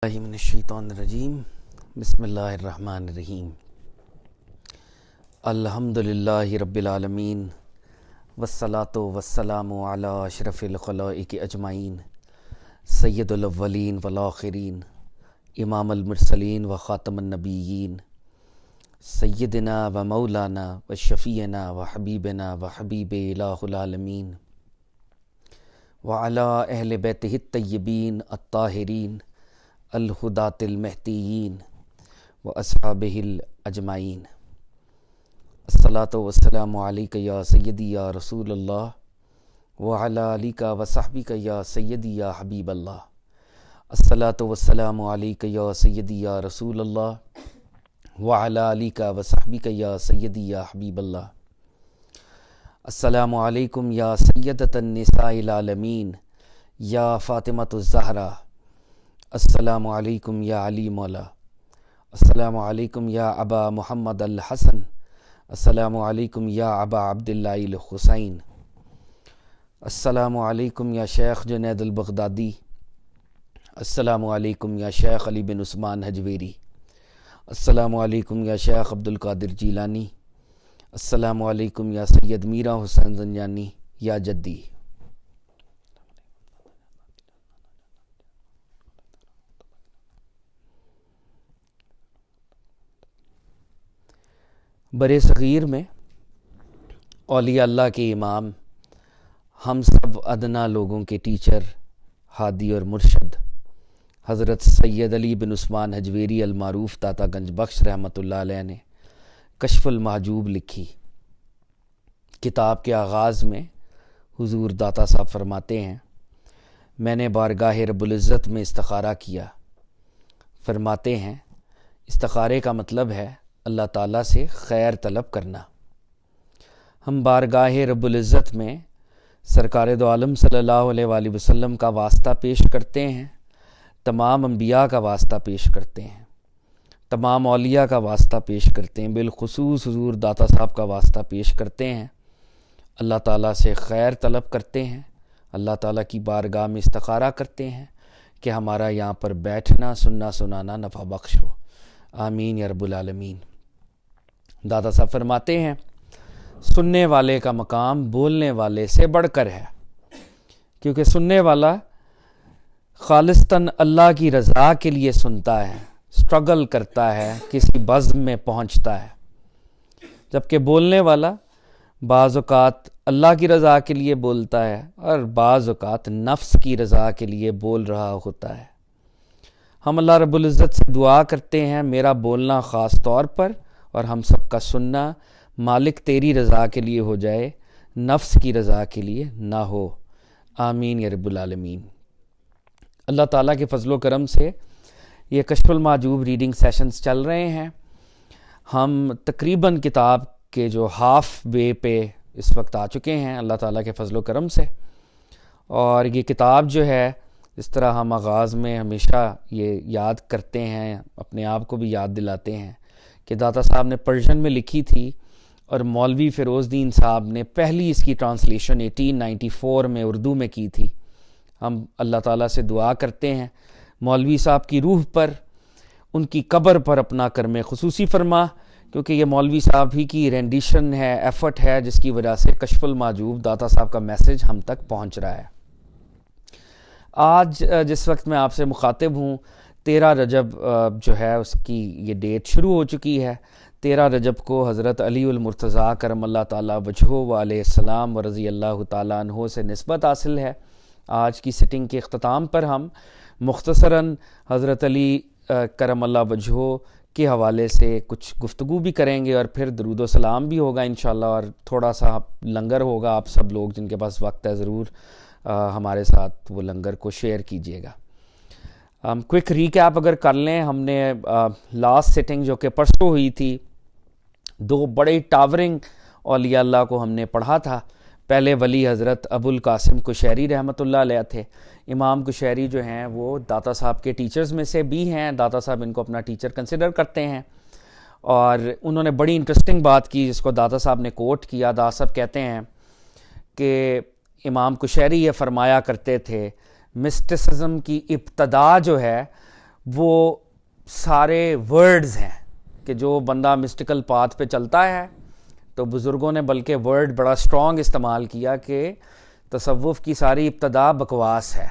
من الشیطان الرجیم بسم اللہ الرحمن الرحیم الحمدللہ رب العالمین والصلاة والسلام علی اشرف الخلائق اجمعین سید الاولین والآخرین امام المرسلین و خاتم النبیین سیدنا و مولانا و شفیعنا و حبیبنا و حبیب الہ العالمین وعلی اہل بیتہ الطیبین الطاہرین الہداۃ المہدیین و اصحابہ الاجمعین الصلاۃ والسلام علیک یا سیدی یا رسول اللہ وعلی آلک و صحبک یا سیدی یا حبیب اللہ الصلاۃ والسلام علیک یا سیدی یا رسول اللہ وعلی آلک و صحبک یا سیدی یا حبیب اللہ السلام علیکم یا سیدۃ النساء العالمین یا فاطمۃ الزہرا السلام علیکم یا علی مولا السلام علیکم یا ابا محمد الحسن السلام علیکم یا ابا عبداللہ الحسین السلام علیکم یا شیخ جنید البغدادی السلام علیکم یا شیخ علی بن عثمان حجویری السلام علیکم یا شیخ عبد القادر جیلانی السلام علیکم یا سید میرا حسین زنجانی یا جدی برِ صغیر میں اولیاء اللہ کے امام، ہم سب ادنا لوگوں کے ٹیچر، ہادی اور مرشد حضرت سید علی بن عثمان حجویری المعروف داتا گنج بخش رحمۃ اللہ علیہ نے کشف المحجوب لکھی۔ کتاب کے آغاز میں حضور داتا صاحب فرماتے ہیں، میں نے بارگاہ رب العزت میں استخارہ کیا۔ فرماتے ہیں استخارے کا مطلب ہے اللہ تعالیٰ سے خیر طلب کرنا۔ ہم بارگاہ رب العزت میں سرکار دو عالم صلی اللہ علیہ وآلہ وسلم کا واسطہ پیش کرتے ہیں، تمام انبیاء کا واسطہ پیش کرتے ہیں، تمام اولیاء کا واسطہ پیش کرتے ہیں، بالخصوص حضور داتا صاحب کا واسطہ پیش کرتے ہیں، اللہ تعالیٰ سے خیر طلب کرتے ہیں، اللہ تعالیٰ کی بارگاہ میں استخارہ کرتے ہیں کہ ہمارا یہاں پر بیٹھنا سننا سنانا نفع بخش ہو، آمین یا رب العالمین۔ داتا صاحب فرماتے ہیں سننے والے کا مقام بولنے والے سے بڑھ کر ہے، کیونکہ سننے والا خالصتاً اللہ کی رضا کے لیے سنتا ہے، سٹرگل کرتا ہے، کسی بزم میں پہنچتا ہے، جبکہ بولنے والا بعض اوقات اللہ کی رضا کے لیے بولتا ہے اور بعض اوقات نفس کی رضا کے لیے بول رہا ہوتا ہے۔ ہم اللہ رب العزت سے دعا کرتے ہیں میرا بولنا خاص طور پر اور ہم سب کا سننا مالک تیری رضا کے لیے ہو جائے، نفس کی رضا کے لیے نہ ہو، آمین یا رب العالمین۔ اللہ تعالیٰ کے فضل و کرم سے یہ کشف المحجوب ریڈنگ سیشنز چل رہے ہیں۔ ہم تقریباً کتاب کے جو ہاف وے پہ اس وقت آ چکے ہیں اللہ تعالیٰ کے فضل و کرم سے، اور یہ کتاب جو ہے اس طرح ہم آغاز میں ہمیشہ یہ یاد کرتے ہیں، اپنے آپ کو بھی یاد دلاتے ہیں کہ داتا صاحب نے پرشین میں لکھی تھی اور مولوی فیروز دین صاحب نے پہلی اس کی ٹرانسلیشن 1894 میں اردو میں کی تھی۔ ہم اللہ تعالیٰ سے دعا کرتے ہیں مولوی صاحب کی روح پر، ان کی قبر پر اپنا کرم خصوصی فرما، کیونکہ یہ مولوی صاحب ہی کی رینڈیشن ہے، ایفرٹ ہے، جس کی وجہ سے کشف المحجوب داتا صاحب کا میسج ہم تک پہنچ رہا ہے۔ آج جس وقت میں آپ سے مخاطب ہوں 13 رجب جو ہے اس کی یہ ڈیٹ شروع ہو چکی ہے۔ 13 رجب کو حضرت علی المرتضیٰ کرم اللہ تعالیٰ وجہہ و علیہ السلام و رضی اللہ تعالیٰ عنہ سے نسبت حاصل ہے۔ آج کی سٹنگ کے اختتام پر ہم مختصراً حضرت علی کرم اللہ وجہہ کے حوالے سے کچھ گفتگو بھی کریں گے اور پھر درود و سلام بھی ہوگا انشاءاللہ، اور تھوڑا سا لنگر ہوگا۔ آپ سب لوگ جن کے پاس وقت ہے ضرور ہمارے ساتھ وہ لنگر کو شیئر کیجیے گا۔ کوئک ریکیپ اگر کر لیں، ہم نے لاسٹ سٹنگ جو کہ پرسوں ہوئی تھی، دو بڑے ٹاورنگ اولیاء اللہ کو ہم نے پڑھا تھا۔ پہلے ولی حضرت ابو القاسم کشیری رحمۃ اللہ علیہ تھے۔ امام کشیری جو ہیں وہ داتا صاحب کے ٹیچرز میں سے بھی ہیں، داتا صاحب ان کو اپنا ٹیچر کنسیڈر کرتے ہیں، اور انہوں نے بڑی انٹرسٹنگ بات کی جس کو داتا صاحب نے کوٹ کیا۔ داتا صاحب کہتے ہیں کہ امام کشیری یہ فرمایا کرتے تھے مسٹسزم کی ابتدا جو ہے وہ سارے ورڈز ہیں کہ جو بندہ مسٹیکل پاتھ پہ چلتا ہے تو بزرگوں نے بلکہ ورڈ بڑا اسٹرانگ استعمال کیا کہ تصوف کی ساری ابتدا بکواس ہے.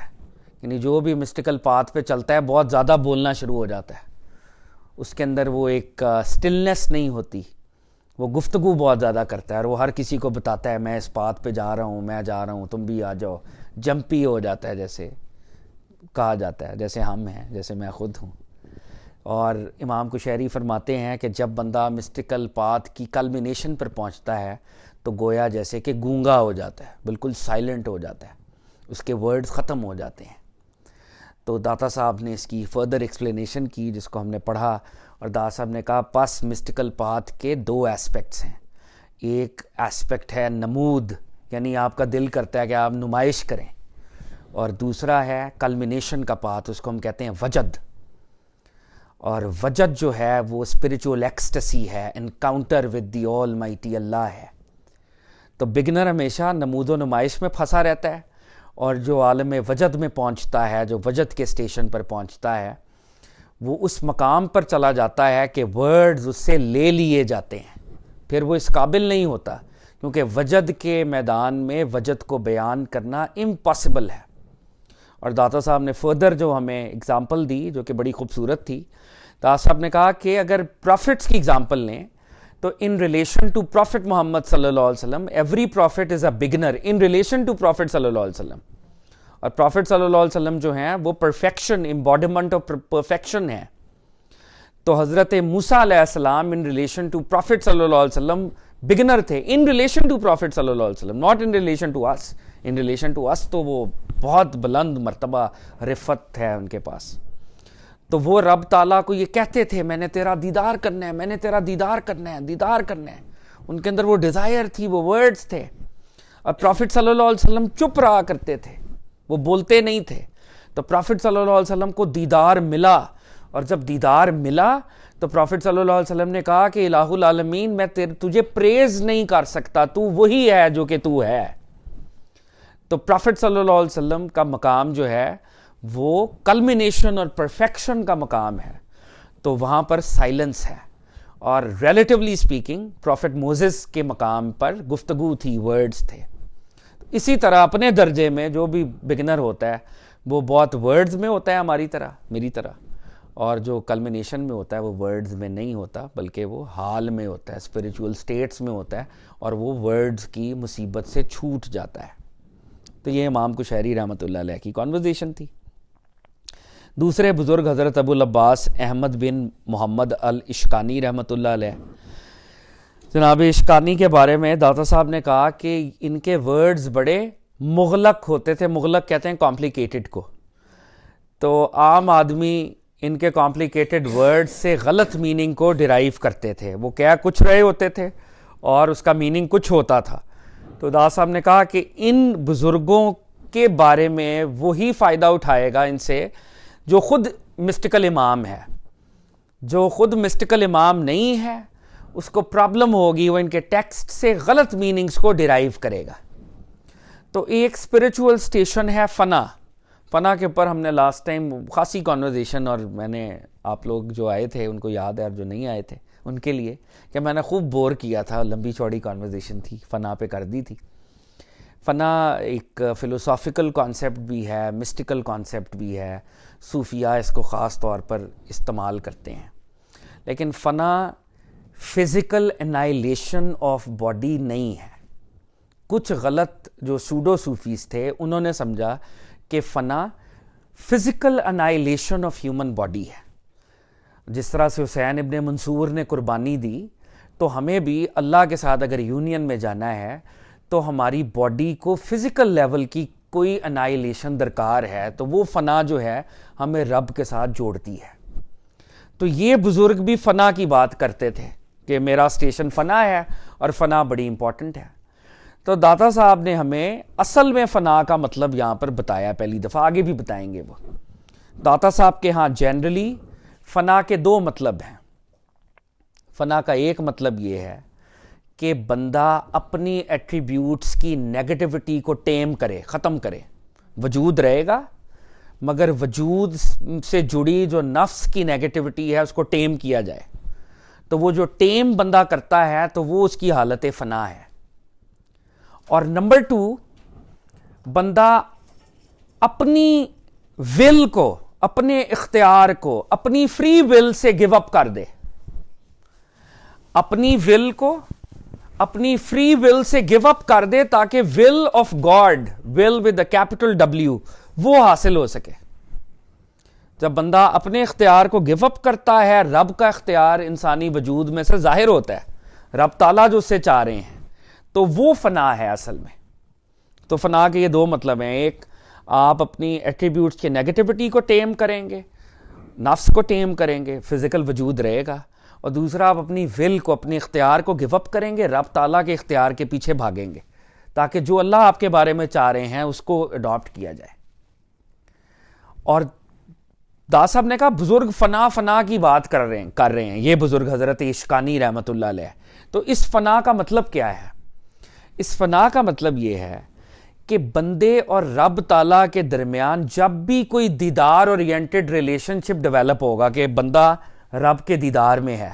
یعنی جو بھی مسٹیکل پاتھ پہ چلتا ہے بہت زیادہ بولنا شروع ہو جاتا ہے, اس کے اندر وہ ایک سٹلنس نہیں ہوتی, وہ گفتگو بہت زیادہ کرتا ہے اور وہ ہر کسی کو بتاتا ہے میں اس پاتھ پہ جا رہا ہوں, میں جا رہا ہوں, تم بھی آ جاؤ. جمپی ہو جاتا ہے جیسے کہا جاتا ہے, جیسے ہم ہیں, جیسے میں خود ہوں. اور امام کشیری فرماتے ہیں کہ جب بندہ مسٹیکل پاتھ کی کلمینیشن پر پہنچتا ہے تو گویا جیسے کہ گونگا ہو جاتا ہے, بالکل سائلنٹ ہو جاتا ہے, اس کے ورڈز ختم ہو جاتے ہیں. تو داتا صاحب نے اس کی فردر ایکسپلینیشن کی جس کو ہم نے پڑھا, اور داتا صاحب نے کہا پس مسٹیکل پاتھ کے 2 ایسپیکٹس ہیں. ایک ایسپیکٹ ہے نمود, یعنی آپ کا دل کرتا ہے کہ آپ نمائش کریں, اور دوسرا ہے کلمینیشن کا پاتھ, اس کو ہم کہتے ہیں وجد. اور وجد جو ہے وہ اسپریچول ایکسٹسی ہے, encounter with the almighty اللہ ہے. تو بگنر ہمیشہ نمود و نمائش میں پھنسا رہتا ہے, اور جو عالم وجد میں پہنچتا ہے, جو وجد کے سٹیشن پر پہنچتا ہے, وہ اس مقام پر چلا جاتا ہے کہ ورڈز اس سے لے لیے جاتے ہیں, پھر وہ اس قابل نہیں ہوتا, کیونکہ وجد کے میدان میں وجد کو بیان کرنا امپاسبل ہے. اور داتا صاحب نے فردر جو ہمیں اگزامپل دی جو کہ بڑی خوبصورت تھی. داتا صاحب نے کہا کہ اگر پروفٹس کی اگزامپل لیں تو in relation to prophet Muhammad صلی اللہ علیہ وسلم, every prophet is a beginner in relation to prophet صلی اللہ علیہ وسلم. اور پروفٹ صلی اللہ علیہ وسلم جو ہیں وہ پرفیکشن, امبوڈیمنٹ آف پرفیکشن ہے. تو حضرت موسیٰ علیہ السلام ان ریلیشن ٹو پروفٹ صلی اللہ علیہ وسلم بگنر تھے, ان ریلیشن ٹو پروفٹ صلی اللہ علیہ وسلم, not in relation to us. In relation to us تو وہ بہت بلند مرتبہ رفت ہے ان کے پاس. تو وہ رب تعالیٰ کو یہ کہتے تھے میں نے تیرا دیدار کرنا ہے, میں نے تیرا دیدار کرنا ہے, دیدار کرنا ہے. ان کے اندر وہ ڈیزائر تھی, وہ ورڈز تھے. اور پروفٹ صلی اللہ علیہ وسلم چپ رہا کرتے تھے, وہ بولتے نہیں تھے. تو پروفٹ صلی اللہ علیہ وسلم کو دیدار ملا, اور جب دیدار ملا تو پروفٹ صلی اللہ علیہ وسلم نے کہا کہ الہ العالمین میں تجھے پریز نہیں کر سکتا, تو وہی ہے جو کہ تو ہے. تو پروفٹ صلی اللہ علیہ وسلم کا مقام جو ہے وہ کلمینیشن اور پرفیکشن کا مقام ہے, تو وہاں پر سائلنس ہے. اور ریلیٹیولی اسپیکنگ پروفٹ موسیس کے مقام پر گفتگو تھی, ورڈز تھے. اسی طرح اپنے درجے میں جو بھی بگنر ہوتا ہے وہ بہت ورڈز میں ہوتا ہے ہماری طرح, میری طرح, اور جو کلمینیشن میں ہوتا ہے وہ ورڈز میں نہیں ہوتا بلکہ وہ حال میں ہوتا ہے, اسپریچول سٹیٹس میں ہوتا ہے, اور وہ ورڈز کی مصیبت سے چھوٹ جاتا ہے. تو یہ امام کشیری رحمۃ اللہ علیہ کی کانورزیشن تھی. دوسرے بزرگ حضرت ابو العباس احمد بن محمد الاشکانی رحمۃ اللہ علیہ, جناب اشکانی کے بارے میں داتا صاحب نے کہا کہ ان کے ورڈز بڑے مغلق ہوتے تھے. مغلق کہتے ہیں کمپلیکیٹڈ کو. تو عام آدمی ان کے کمپلیکیٹڈ ورڈز سے غلط میننگ کو ڈرائیو کرتے تھے, وہ کیا کچھ رہے ہوتے تھے اور اس کا میننگ کچھ ہوتا تھا. تو داتا صاحب نے کہا کہ ان بزرگوں کے بارے میں وہی فائدہ اٹھائے گا ان سے جو خود مسٹیکل امام ہے. جو خود مسٹیکل امام نہیں ہے اس کو پرابلم ہوگی, وہ ان کے ٹیکسٹ سے غلط میننگز کو ڈرائیو کرے گا. تو ایک اسپریچول سٹیشن ہے فنا. فنا کے اوپر ہم نے لاسٹ ٹائم خاصی کانورزیشن, اور میں نے آپ لوگ جو آئے تھے ان کو یاد ہے, اور جو نہیں آئے تھے ان کے لیے کہ میں نے خوب بور کیا تھا, لمبی چوڑی کانورزیشن تھی, فنا پہ کر دی تھی. فنا ایک فلوسافیکل کانسیپٹ بھی ہے, مسٹیکل کانسیپٹ بھی ہے, صوفیہ اس کو خاص طور پر استعمال کرتے ہیں. لیکن فنا فزیکل انائلیشن آف باڈی نہیں ہے. کچھ غلط جو سوڈو صوفیز تھے انہوں نے سمجھا کہ فنا فزیکل انائلیشن آف ہیومن باڈی ہے. جس طرح سے حسین ابن منصور نے قربانی دی, تو ہمیں بھی اللہ کے ساتھ اگر یونین میں جانا ہے تو ہماری باڈی کو فزیکل لیول کی کوئی انائلیشن درکار ہے, تو وہ فنا جو ہے ہمیں رب کے ساتھ جوڑتی ہے. تو یہ بزرگ بھی فنا کی بات کرتے تھے کہ میرا سٹیشن فنا ہے اور فنا بڑی امپورٹنٹ ہے. تو داتا صاحب نے ہمیں اصل میں فنا کا مطلب یہاں پر بتایا پہلی دفعہ, آگے بھی بتائیں گے. وہ داتا صاحب کے ہاں جنرلی فنا کے 2 مطلب ہیں. فنا کا ایک مطلب یہ ہے کہ بندہ اپنی ایٹریبیوٹس کی نیگیٹیوٹی کو ٹیم کرے, ختم کرے. وجود رہے گا مگر وجود سے جڑی جو نفس کی نیگیٹیوٹی ہے اس کو ٹیم کیا جائے. تو وہ جو ٹیم بندہ کرتا ہے تو وہ اس کی حالت فنا ہے. اور نمبر 2, بندہ اپنی ول کو, اپنے اختیار کو, اپنی فری ول سے گیو اپ کر دے. اپنی ول کو اپنی فری ول سے گیو اپ کر دے تاکہ will of God, will with capital W, وہ حاصل ہو سکے. جب بندہ اپنے اختیار کو گیو اپ کرتا ہے, رب کا اختیار انسانی وجود میں سے ظاہر ہوتا ہے, رب تعالیٰ جو اس سے چاہ رہے ہیں, تو وہ فنا ہے اصل میں. تو فنا کے یہ 2 مطلب ہیں. ایک, آپ اپنی ایٹریبیوٹس کی نیگیٹیوٹی کو ٹیم کریں گے, نفس کو ٹیم کریں گے, فزیکل وجود رہے گا. اور دوسرا, آپ اپنی ول کو, اپنے اختیار کو گیو اپ کریں گے, رب تعالیٰ کے اختیار کے پیچھے بھاگیں گے تاکہ جو اللہ آپ کے بارے میں چاہ رہے ہیں اس کو اڈاپٹ کیا جائے. اور داس صاحب نے کہا بزرگ فنا کی بات کر رہے ہیں یہ بزرگ حضرت اشکانی رحمۃ اللہ علیہ. تو اس فنا کا مطلب کیا ہے؟ اس فنا کا مطلب یہ ہے کہ بندے اور رب تعالیٰ کے درمیان جب بھی کوئی دیدار اورینٹڈ ریلیشن شپ ڈیولپ ہوگا کہ بندہ رب کے دیدار میں ہے,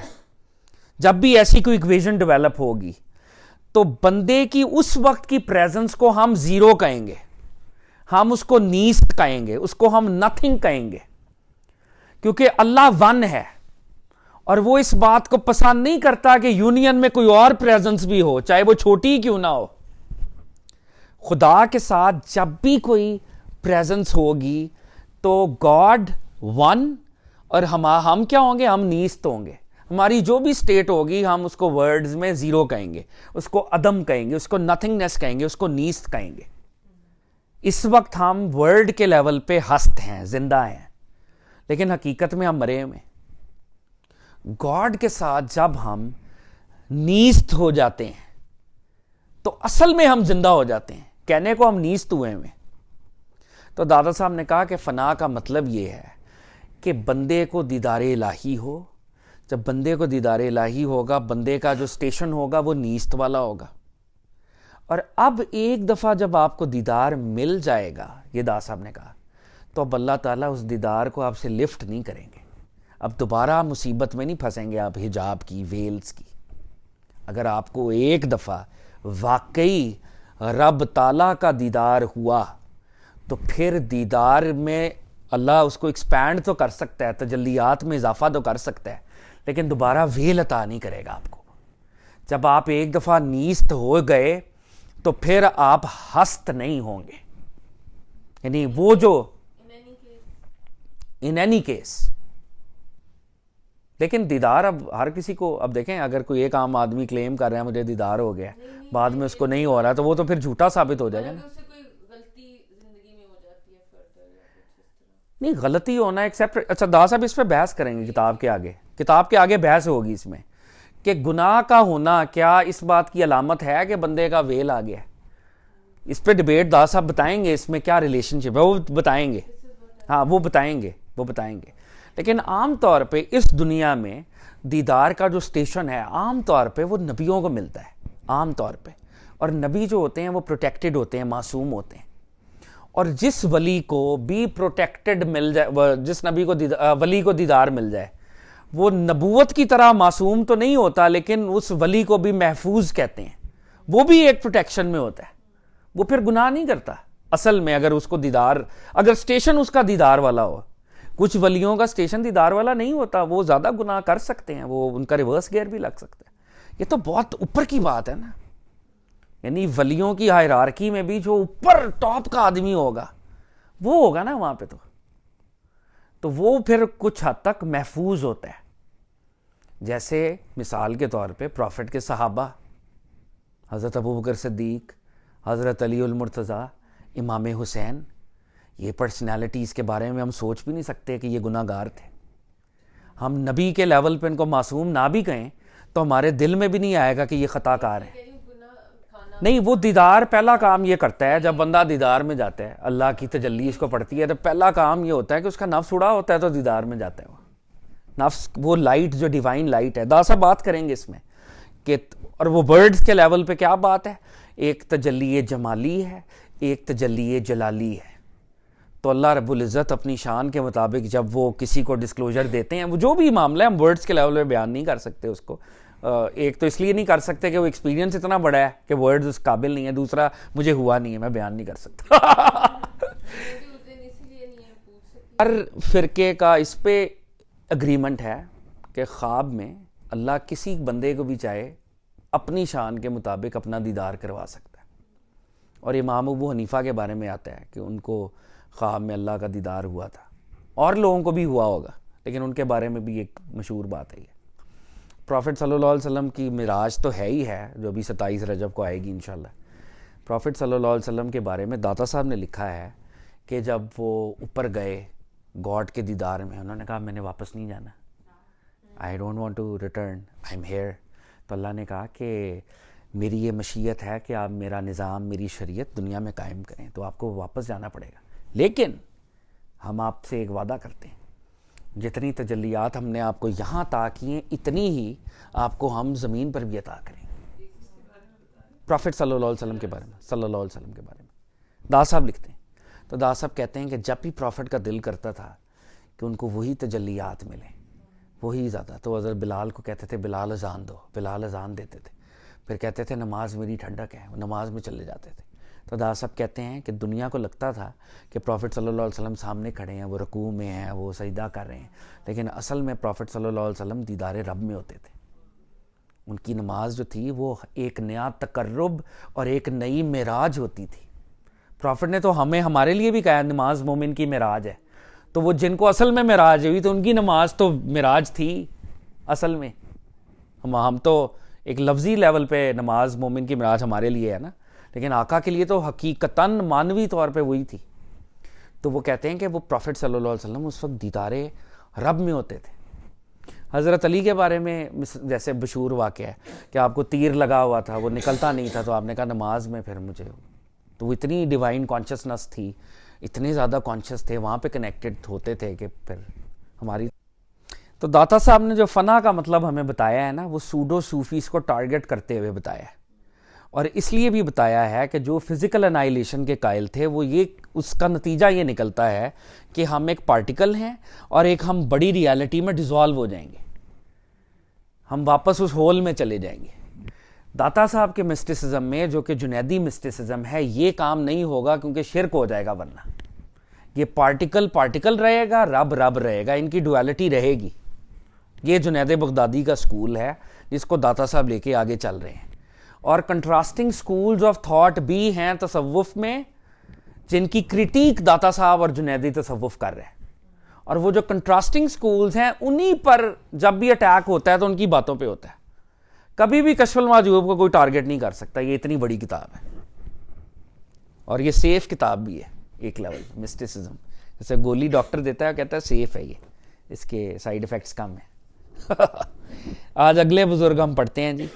جب بھی ایسی کوئی ایکویژن ڈیولپ ہوگی تو بندے کی اس وقت کی پریزنس کو ہم زیرو کہیں گے, ہم اس کو نیست کہیں گے, اس کو ہم نتھنگ کہیں گے, کیونکہ اللہ ون ہے اور وہ اس بات کو پسند نہیں کرتا کہ یونین میں کوئی اور پریزنس بھی ہو, چاہے وہ چھوٹی کیوں نہ ہو. خدا کے ساتھ جب بھی کوئی پریزنس ہوگی تو گاڈ ون, اور ہم کیا ہوں گے؟ ہم نیست ہوں گے. ہماری جو بھی سٹیٹ ہوگی ہم اس کو ورڈز میں زیرو کہیں گے, اس کو عدم کہیں گے, اس کو نتھنگنیس کہیں گے, اس کو نیست کہیں گے. اس وقت ہم ورڈ کے لیول پہ ہست ہیں, زندہ ہیں, لیکن حقیقت میں ہم مرے ہوئے. گاڈ کے ساتھ جب ہم نیست ہو جاتے ہیں تو اصل میں ہم زندہ ہو جاتے ہیں, کہنے کو ہم نیست ہوئے ہیں. تو دادا صاحب نے کہا کہ فنا کا مطلب یہ ہے کہ بندے کو دیدار الہی ہو. جب بندے کو دیدار الہی ہوگا, بندے کا جو سٹیشن ہوگا وہ نیست والا ہوگا. اور اب ایک دفعہ جب آپ کو دیدار مل جائے گا, یہ دادا صاحب نے کہا, تو اب اللہ تعالیٰ اس دیدار کو آپ سے لفٹ نہیں کریں گے. اب دوبارہ مصیبت میں نہیں پھنسیں گے آپ حجاب کی, ویلز کی. اگر آپ کو ایک دفعہ واقعی رب تعالیٰ کا دیدار ہوا تو پھر دیدار میں اللہ اس کو ایکسپینڈ تو کر سکتا ہے, تجلیات میں اضافہ تو کر سکتا ہے, لیکن دوبارہ ویل عطا نہیں کرے گا آپ کو. جب آپ ایک دفعہ نیست ہو گئے تو پھر آپ ہست نہیں ہوں گے. یعنی وہ جو ان اینی کیس, لیکن دیدار اب ہر کسی کو, اب دیکھیں اگر کوئی ایک عام آدمی کلیم کر رہا ہے مجھے دیدار ہو گیا, بعد میں اس کو نہیں ہو رہا تو وہ تو پھر جھوٹا ثابت ہو جائے گا نا. نہیں, غلطی ہونا ایکسیپٹ. اچھا دا صاحب اس پہ بحث کریں گے کتاب کے آگے بحث ہوگی اس میں کہ گناہ کا ہونا کیا اس بات کی علامت ہے کہ بندے کا ویل آ گیا ہے. اس پہ ڈیبیٹ دا صاحب بتائیں گے, اس میں کیا ریلیشن شپ ہے وہ بتائیں گے. ہاں وہ بتائیں گے. لیکن عام طور پہ اس دنیا میں دیدار کا جو سٹیشن ہے عام طور پہ وہ نبیوں کو ملتا ہے, عام طور پہ. اور نبی جو ہوتے ہیں وہ پروٹیکٹڈ ہوتے ہیں, معصوم ہوتے ہیں. اور جس ولی کو بھی پروٹیکٹڈ مل جائے, جس نبی کو ولی کو دیدار مل جائے, وہ نبوت کی طرح معصوم تو نہیں ہوتا لیکن اس ولی کو بھی محفوظ کہتے ہیں, وہ بھی ایک پروٹیکشن میں ہوتا ہے. وہ پھر گناہ نہیں کرتا اصل میں, اگر اس کو دیدار, اگر سٹیشن اس کا دیدار والا ہو. کچھ ولیوں کا سٹیشن دیدار والا نہیں ہوتا, وہ زیادہ گناہ کر سکتے ہیں, وہ ان کا ریورس گیئر بھی لگ سکتا ہے. یہ تو بہت اوپر کی بات ہے نا. یعنی ولیوں کی ہائرارکی میں بھی جو اوپر ٹاپ کا آدمی ہوگا وہ ہوگا نا وہاں پہ, تو وہ پھر کچھ حد تک محفوظ ہوتا ہے. جیسے مثال کے طور پہ پروفٹ کے صحابہ, حضرت ابوبکر صدیق, حضرت علی المرتضیٰ, امام حسین, یہ پرسنالٹیز کے بارے میں ہم سوچ بھی نہیں سکتے کہ یہ گناہ گار تھے. ہم نبی کے لیول پہ ان کو معصوم نہ بھی کہیں تو ہمارے دل میں بھی نہیں آئے گا کہ یہ خطا کار ہے. نہیں, وہ دیدار پہلا کام یہ کرتا ہے, جب بندہ دیدار میں جاتا ہے, اللہ کی تجلی اس کو پڑتی ہے, تو پہلا کام یہ ہوتا ہے کہ اس کا نفس اڑا ہوتا ہے تو دیدار میں جاتا ہے. وہ نفس, وہ لائٹ جو ڈیوائن لائٹ ہے, داسا بات کریں گے اس میں کہ, اور وہ ورڈز کے لیول پہ کیا بات ہے, ایک تجلی جمالی ہے, ایک تجلی جلالی ہے. تو اللہ رب العزت اپنی شان کے مطابق جب وہ کسی کو ڈسکلوجر دیتے ہیں، وہ جو بھی معاملہ ہے ہم ورڈز کے لیول پہ بیان نہیں کر سکتے اس کو. ایک تو اس لیے نہیں کر سکتے کہ وہ ایکسپیرینس اتنا بڑا ہے کہ ورڈز اس قابل نہیں ہے، دوسرا مجھے ہوا نہیں ہے، میں بیان نہیں کر سکتا. ہر فرقے کا اس پہ اگریمنٹ ہے کہ خواب میں اللہ کسی بندے کو بھی چاہے اپنی شان کے مطابق اپنا دیدار کروا سکتا ہے. اور امام ابو حنیفہ کے بارے میں آتا ہے کہ ان کو خواب میں اللہ کا دیدار ہوا تھا، اور لوگوں کو بھی ہوا ہوگا، لیکن ان کے بارے میں بھی ایک مشہور بات ہے. یہ پروفٹ صلی اللہ علیہ وسلم کی معراج تو ہے ہی ہے، جو بھی 27 رجب کو آئے گی انشاءاللہ. پروفٹ صلی اللہ علیہ وسلم کے بارے میں داتا صاحب نے لکھا ہے کہ جب وہ اوپر گئے گاڈ کے دیدار میں، انہوں نے کہا میں نے واپس نہیں جانا، I don't want to return, I am here. تو اللہ نے کہا کہ میری یہ مشیت ہے کہ آپ میرا نظام، میری شریعت دنیا میں قائم کریں، تو آپ کو واپس جانا پڑے گا، لیکن ہم آپ سے ایک وعدہ کرتے ہیں، جتنی تجلیات ہم نے آپ کو یہاں عطا کی ہیں اتنی ہی آپ کو ہم زمین پر بھی عطا کریں. پروفٹ صلی اللہ علیہ وسلم کے بارے میں دا صاحب لکھتے ہیں. تو دا صاحب کہتے ہیں کہ جب بھی پروفٹ کا دل کرتا تھا کہ ان کو وہی تجلیات ملیں، وہی زیادہ، تو حضرت بلال کو کہتے تھے بلال اذان دو، بلال اذان دیتے تھے. پھر کہتے تھے نماز میری ٹھنڈک ہے، وہ نماز میں چلے جاتے تھے. تو دا صاحب کہتے ہیں کہ دنیا کو لگتا تھا کہ پروفٹ صلی اللہ علیہ وسلم سامنے کھڑے ہیں، وہ رکوع میں ہیں، وہ سجدہ کر رہے ہیں، لیکن اصل میں پروفٹ صلی اللہ علیہ وسلم دیدار رب میں ہوتے تھے. ان کی نماز جو تھی وہ ایک نیا تقرب اور ایک نئی معراج ہوتی تھی. پروفٹ نے تو ہمارے لیے بھی کہا نماز مومن کی معراج ہے. تو وہ جن کو اصل میں معراج ہوئی تو ان کی نماز تو معراج تھی اصل میں. ہم تو ایک لفظی لیول پہ نماز مومن کی معراج ہمارے لیے ہے نا، لیکن آقا کے لیے تو حقیقتاً مانوی طور پہ وہی تھی. تو وہ کہتے ہیں کہ وہ پروفٹ صلی اللہ علیہ وسلم اس وقت دیدار رب میں ہوتے تھے. حضرت علی کے بارے میں جیسے مشہور واقعہ ہے کہ آپ کو تیر لگا ہوا تھا، وہ نکلتا نہیں تھا، تو آپ نے کہا نماز میں پھر مجھے، تو وہ اتنی ڈیوائن کانشسنس تھی، اتنے زیادہ کانشیس تھے، وہاں پہ کنیکٹڈ ہوتے تھے کہ پھر ہماری. تو داتا صاحب نے جو فنا کا مطلب ہمیں بتایا ہے نا، وہ سوڈو صوفیز کو ٹارگٹ کرتے ہوئے بتایا ہے، اور اس لیے بھی بتایا ہے کہ جو فزیکل انائلیشن کے قائل تھے وہ یہ، اس کا نتیجہ یہ نکلتا ہے کہ ہم ایک پارٹیکل ہیں اور ایک ہم بڑی ریالٹی میں ڈیزالو ہو جائیں گے، ہم واپس اس ہول میں چلے جائیں گے. داتا صاحب کے مسٹسزم میں، جو کہ جنیدی مسٹسزم ہے، یہ کام نہیں ہوگا کیونکہ شرک ہو جائے گا، ورنہ یہ پارٹیکل رہے گا، رب رہے گا، ان کی ڈویلٹی رہے گی. یہ جنید بغدادی کا سکول ہے جس کو داتا صاحب لے کے آگے چل رہے ہیں. اور کنٹراسٹنگ سکولز آف تھاٹ بھی ہیں تصوف میں، جن کی کریٹیک داتا صاحب اور جنیدی تصوف کر رہے ہیں. اور وہ جو کنٹراسٹنگ سکولز ہیں انہی پر جب بھی اٹیک ہوتا ہے تو ان کی باتوں پہ ہوتا ہے. کبھی بھی کشف المحجوب کو کوئی ٹارگٹ نہیں کر سکتا. یہ اتنی بڑی کتاب ہے اور یہ سیف کتاب بھی ہے ایک لیول مسٹسزم. جیسے گولی ڈاکٹر دیتا ہے کہتا ہے سیف ہے، یہ اس کے سائیڈ ایفیکٹس کم ہیں. آج اگلے بزرگ ہم پڑھتے ہیں جی.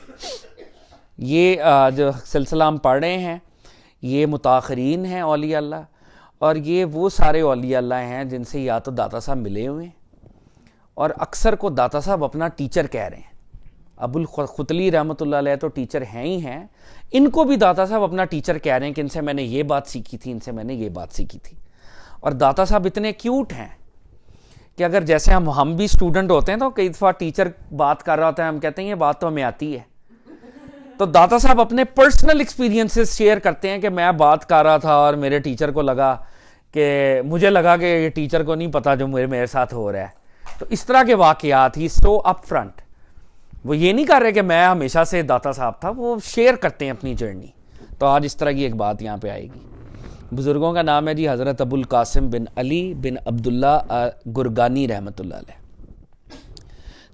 یہ جو سلسلہ ہم پڑھ رہے ہیں یہ متاخرین ہیں اولیاء اللہ، اور یہ وہ سارے اولیاء اللہ ہیں جن سے یا تو داتا صاحب ملے ہوئے ہیں، اور اکثر کو داتا صاحب اپنا ٹیچر کہہ رہے ہیں. ابو الختلی رحمۃ اللہ علیہ تو ٹیچر ہیں ہی ہیں، ان کو بھی داتا صاحب اپنا ٹیچر کہہ رہے ہیں کہ ان سے میں نے یہ بات سیکھی تھی، ان سے میں نے یہ بات سیکھی تھی. اور داتا صاحب اتنے کیوٹ ہیں کہ اگر جیسے ہم بھی اسٹوڈنٹ ہوتے ہیں تو کئی دفعہ ٹیچر بات کر رہا ہوتا ہے، ہم کہتے ہیں یہ بات تو ہمیں آتی ہے، تو داتا صاحب اپنے پرسنل ایکسپیرینسز شیئر کرتے ہیں کہ میں بات کر رہا تھا اور میرے ٹیچر کو لگا کہ مجھے لگا کہ یہ ٹیچر کو نہیں پتا جو میرے ساتھ ہو رہا ہے. تو اس طرح کے واقعات ہی سو اپ فرنٹ. وہ یہ نہیں کر رہے کہ میں ہمیشہ سے داتا صاحب تھا، وہ شیئر کرتے ہیں اپنی جرنی. تو آج اس طرح کی ایک بات یہاں پہ آئے گی. بزرگوں کا نام ہے جی حضرت ابو القاسم بن علی بن عبداللہ گرگانی رحمۃ اللہ علیہ.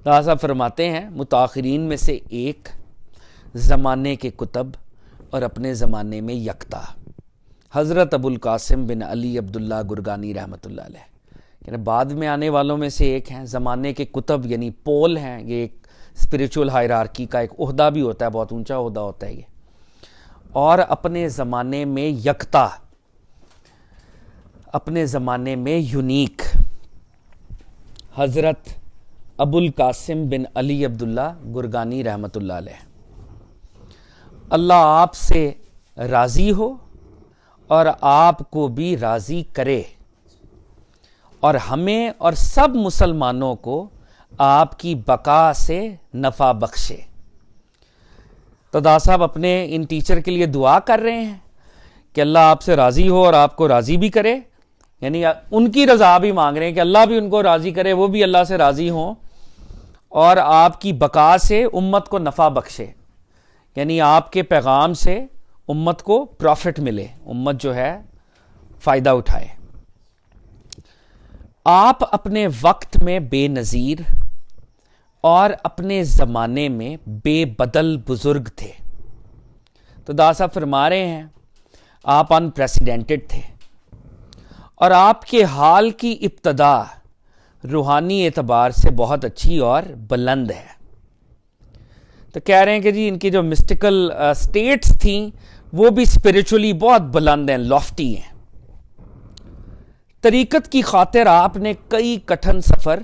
داتا صاحب فرماتے ہیں متاخرین میں سے ایک، زمانے کے کتب اور اپنے زمانے میں یکتا. حضرت ابو القاسم بن علی عبداللہ گرگانی رحمۃ اللہ علیہ یعنی بعد میں آنے والوں میں سے ایک ہیں. زمانے کے کتب یعنی پول ہیں، یہ ایک اسپریچول ہائرارکی کا ایک عہدہ بھی ہوتا ہے، بہت اونچا عہدہ ہوتا ہے یہ. اور اپنے زمانے میں یکتا، اپنے زمانے میں یونیک، حضرت ابو القاسم بن علی عبداللہ گرگانی رحمۃ اللہ علیہ. اللہ آپ سے راضی ہو اور آپ کو بھی راضی کرے. اور ہمیں اور سب مسلمانوں کو آپ کی بقا سے نفع بخشے۔ تو دا صاحب اپنے ان ٹیچر کے لیے دعا کر رہے ہیں کہ اللہ آپ سے راضی ہو اور آپ کو راضی بھی کرے، یعنی ان کی رضا بھی مانگ رہے ہیں کہ اللہ بھی ان کو راضی کرے، وہ بھی اللہ سے راضی ہوں، اور آپ کی بقا سے امت کو نفع بخشے، یعنی آپ کے پیغام سے امت کو پروفٹ ملے، امت جو ہے فائدہ اٹھائے۔ آپ اپنے وقت میں بے نظیر اور اپنے زمانے میں بے بدل بزرگ تھے۔ تو دا صاحب فرما رہے ہیں آپ انپریسیڈنٹڈ تھے، اور آپ کے حال کی ابتدا روحانی اعتبار سے بہت اچھی اور بلند ہے۔ تو کہہ رہے ہیں کہ جی ان کی جو مسٹیکل سٹیٹس تھیں وہ بھی اسپریچولی بہت بلند ہیں، لافٹی ہیں۔ طریقت کی خاطر آپ نے کئی کٹھن سفر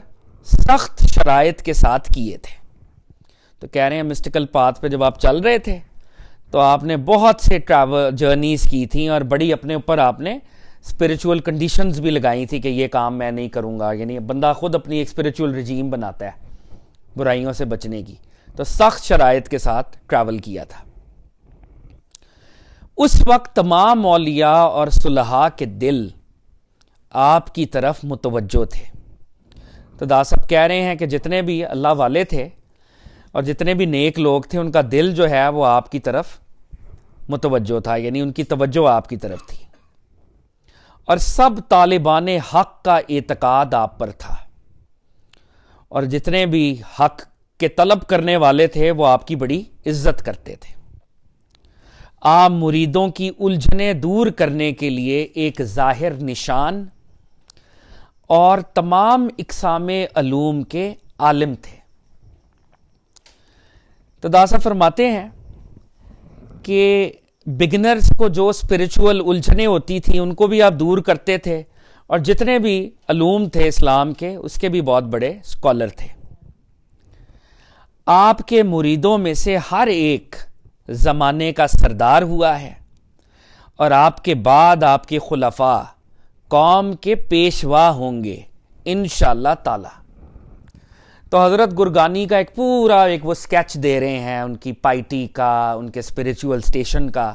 سخت شرائط کے ساتھ کیے تھے۔ تو کہہ رہے ہیں مسٹیکل پاتھ پہ جب آپ چل رہے تھے تو آپ نے بہت سے ٹریول جرنیز کی تھیں، اور بڑی اپنے اوپر آپ نے اسپریچول کنڈیشنز بھی لگائی تھی کہ یہ کام میں نہیں کروں گا، یعنی بندہ خود اپنی ایک اسپریچول رجیم بناتا ہے برائیوں سے بچنے کی۔ تو سخت شرائط کے ساتھ ٹریول کیا تھا۔ اس وقت تمام اولیاء اور صلحاء کے دل آپ کی طرف متوجہ تھے۔ تو دا صاحب کہہ رہے ہیں کہ جتنے بھی اللہ والے تھے اور جتنے بھی نیک لوگ تھے ان کا دل جو ہے وہ آپ کی طرف متوجہ تھا، یعنی ان کی توجہ آپ کی طرف تھی، اور سب طالبان حق کا اعتقاد آپ پر تھا، اور جتنے بھی حق کے طلب کرنے والے تھے وہ آپ کی بڑی عزت کرتے تھے۔ آپ مریدوں کی الجھنیں دور کرنے کے لیے ایک ظاہر نشان اور تمام اقسام علوم کے عالم تھے۔ تو دا صاحب فرماتے ہیں کہ بگنرز کو جو اسپریچول الجھنیں ہوتی تھیں ان کو بھی آپ دور کرتے تھے، اور جتنے بھی علوم تھے اسلام کے اس کے بھی بہت بڑے اسکالر تھے۔ آپ کے مریدوں میں سے ہر ایک زمانے کا سردار ہوا ہے، اور آپ کے بعد آپ کے خلفاء قوم کے پیشوا ہوں گے انشاءاللہ تعالی۔ تو حضرت گرگانی کا ایک پورا وہ سکیچ دے رہے ہیں ان کی پائٹی کا، ان کے اسپریچول سٹیشن کا،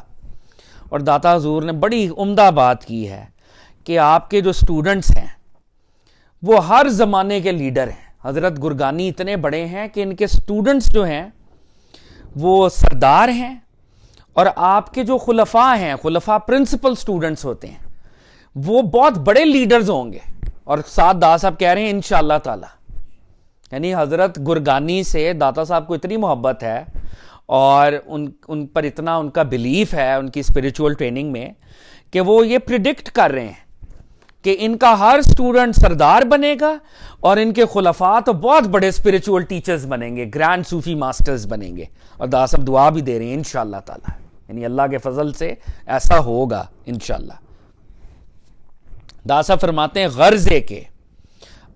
اور داتا حضور نے بڑی عمدہ بات کی ہے کہ آپ کے جو سٹوڈنٹس ہیں وہ ہر زمانے کے لیڈر ہیں۔ حضرت گرگانی اتنے بڑے ہیں کہ ان کے سٹوڈنٹس جو ہیں وہ سردار ہیں، اور آپ کے جو خلفاء ہیں، خلفاء پرنسپل سٹوڈنٹس ہوتے ہیں، وہ بہت بڑے لیڈرز ہوں گے۔ اور ساتھ دا صاحب کہہ رہے ہیں انشاءاللہ تعالی، یعنی حضرت گرگانی سے داتا صاحب کو اتنی محبت ہے اور ان پر اتنا ان کا بلیف ہے ان کی اسپریچول ٹریننگ میں کہ وہ یہ پریڈکٹ کر رہے ہیں کہ ان کا ہر سٹوڈنٹ سردار بنے گا، اور ان کے خلفاء تو بہت بڑے اسپریچول ٹیچرز بنیں گے، گرینڈ صوفی ماسٹرز بنیں گے۔ اور دا صاحب دعا بھی دے رہے ہیں انشاءاللہ تعالی، یعنی اللہ کے فضل سے ایسا ہوگا انشاءاللہ۔ دا صاحب فرماتے ہیں غرض ہے کہ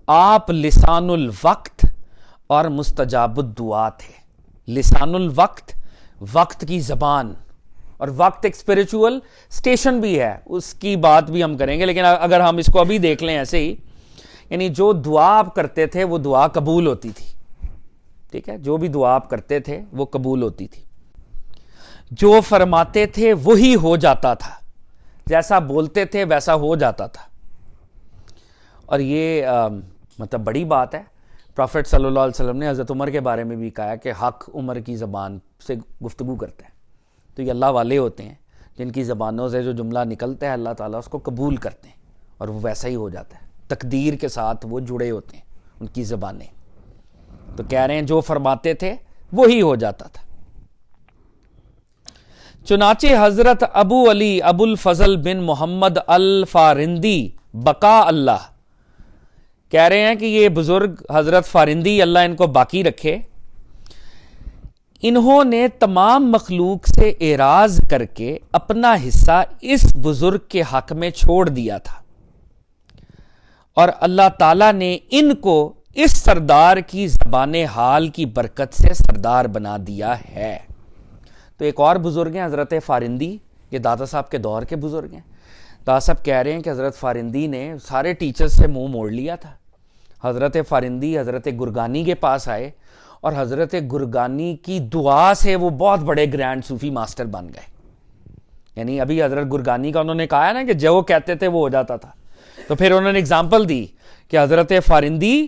آپ لسان الوقت اور مستجاب الدعا تھے۔ لسان الوقت، وقت کی زبان، اور وقت ایک اسپریچول سٹیشن بھی ہے، اس کی بات بھی ہم کریں گے، لیکن اگر ہم اس کو ابھی دیکھ لیں ایسے ہی، یعنی جو دعا آپ کرتے تھے وہ دعا قبول ہوتی تھی، ٹھیک ہے، جو بھی دعا آپ کرتے تھے وہ قبول ہوتی تھی، جو فرماتے تھے وہی ہو جاتا تھا، جیسا بولتے تھے ویسا ہو جاتا تھا۔ اور یہ مطلب بڑی بات ہے۔ پروفٹ صلی اللہ علیہ وسلم نے حضرت عمر کے بارے میں بھی کہا کہ حق عمر کی زبان سے گفتگو کرتا ہے۔ تو یہ اللہ والے ہوتے ہیں جن کی زبانوں سے جو جملہ نکلتا ہے اللہ تعالیٰ اس کو قبول کرتے ہیں، اور وہ ویسا ہی ہو جاتا ہے، تقدیر کے ساتھ وہ جڑے ہوتے ہیں ان کی زبانیں۔ تو کہہ رہے ہیں جو فرماتے تھے وہی ہو جاتا تھا۔ چنانچہ حضرت ابو علی ابو الفضل بن محمد الفارندی بقا اللہ کہہ رہے ہیں کہ یہ بزرگ حضرت فارندی اللہ ان کو باقی رکھے، انہوں نے تمام مخلوق سے اعراض کر کے اپنا حصہ اس بزرگ کے حق میں چھوڑ دیا تھا، اور اللہ تعالیٰ نے ان کو اس سردار کی زبان حال کی برکت سے سردار بنا دیا ہے۔ تو ایک اور بزرگ ہیں حضرت فارندی، یہ داتا صاحب کے دور کے بزرگ ہیں۔ صاحب کہہ رہے ہیں کہ حضرت فارندی نے سارے ٹیچرز سے منہ موڑ لیا تھا. حضرت فارندی حضرت گرگانی کے پاس آئے اور حضرت گرگانی کی دعا سے وہ بہت بڑے گرینڈ صوفی ماسٹر بن گئے. یعنی ابھی حضرت گرگانی کا انہوں نے کہا ہے نا کہ جو وہ کہتے تھے وہ ہو جاتا تھا, تو پھر انہوں نے اگزامپل دی کہ حضرت فارندی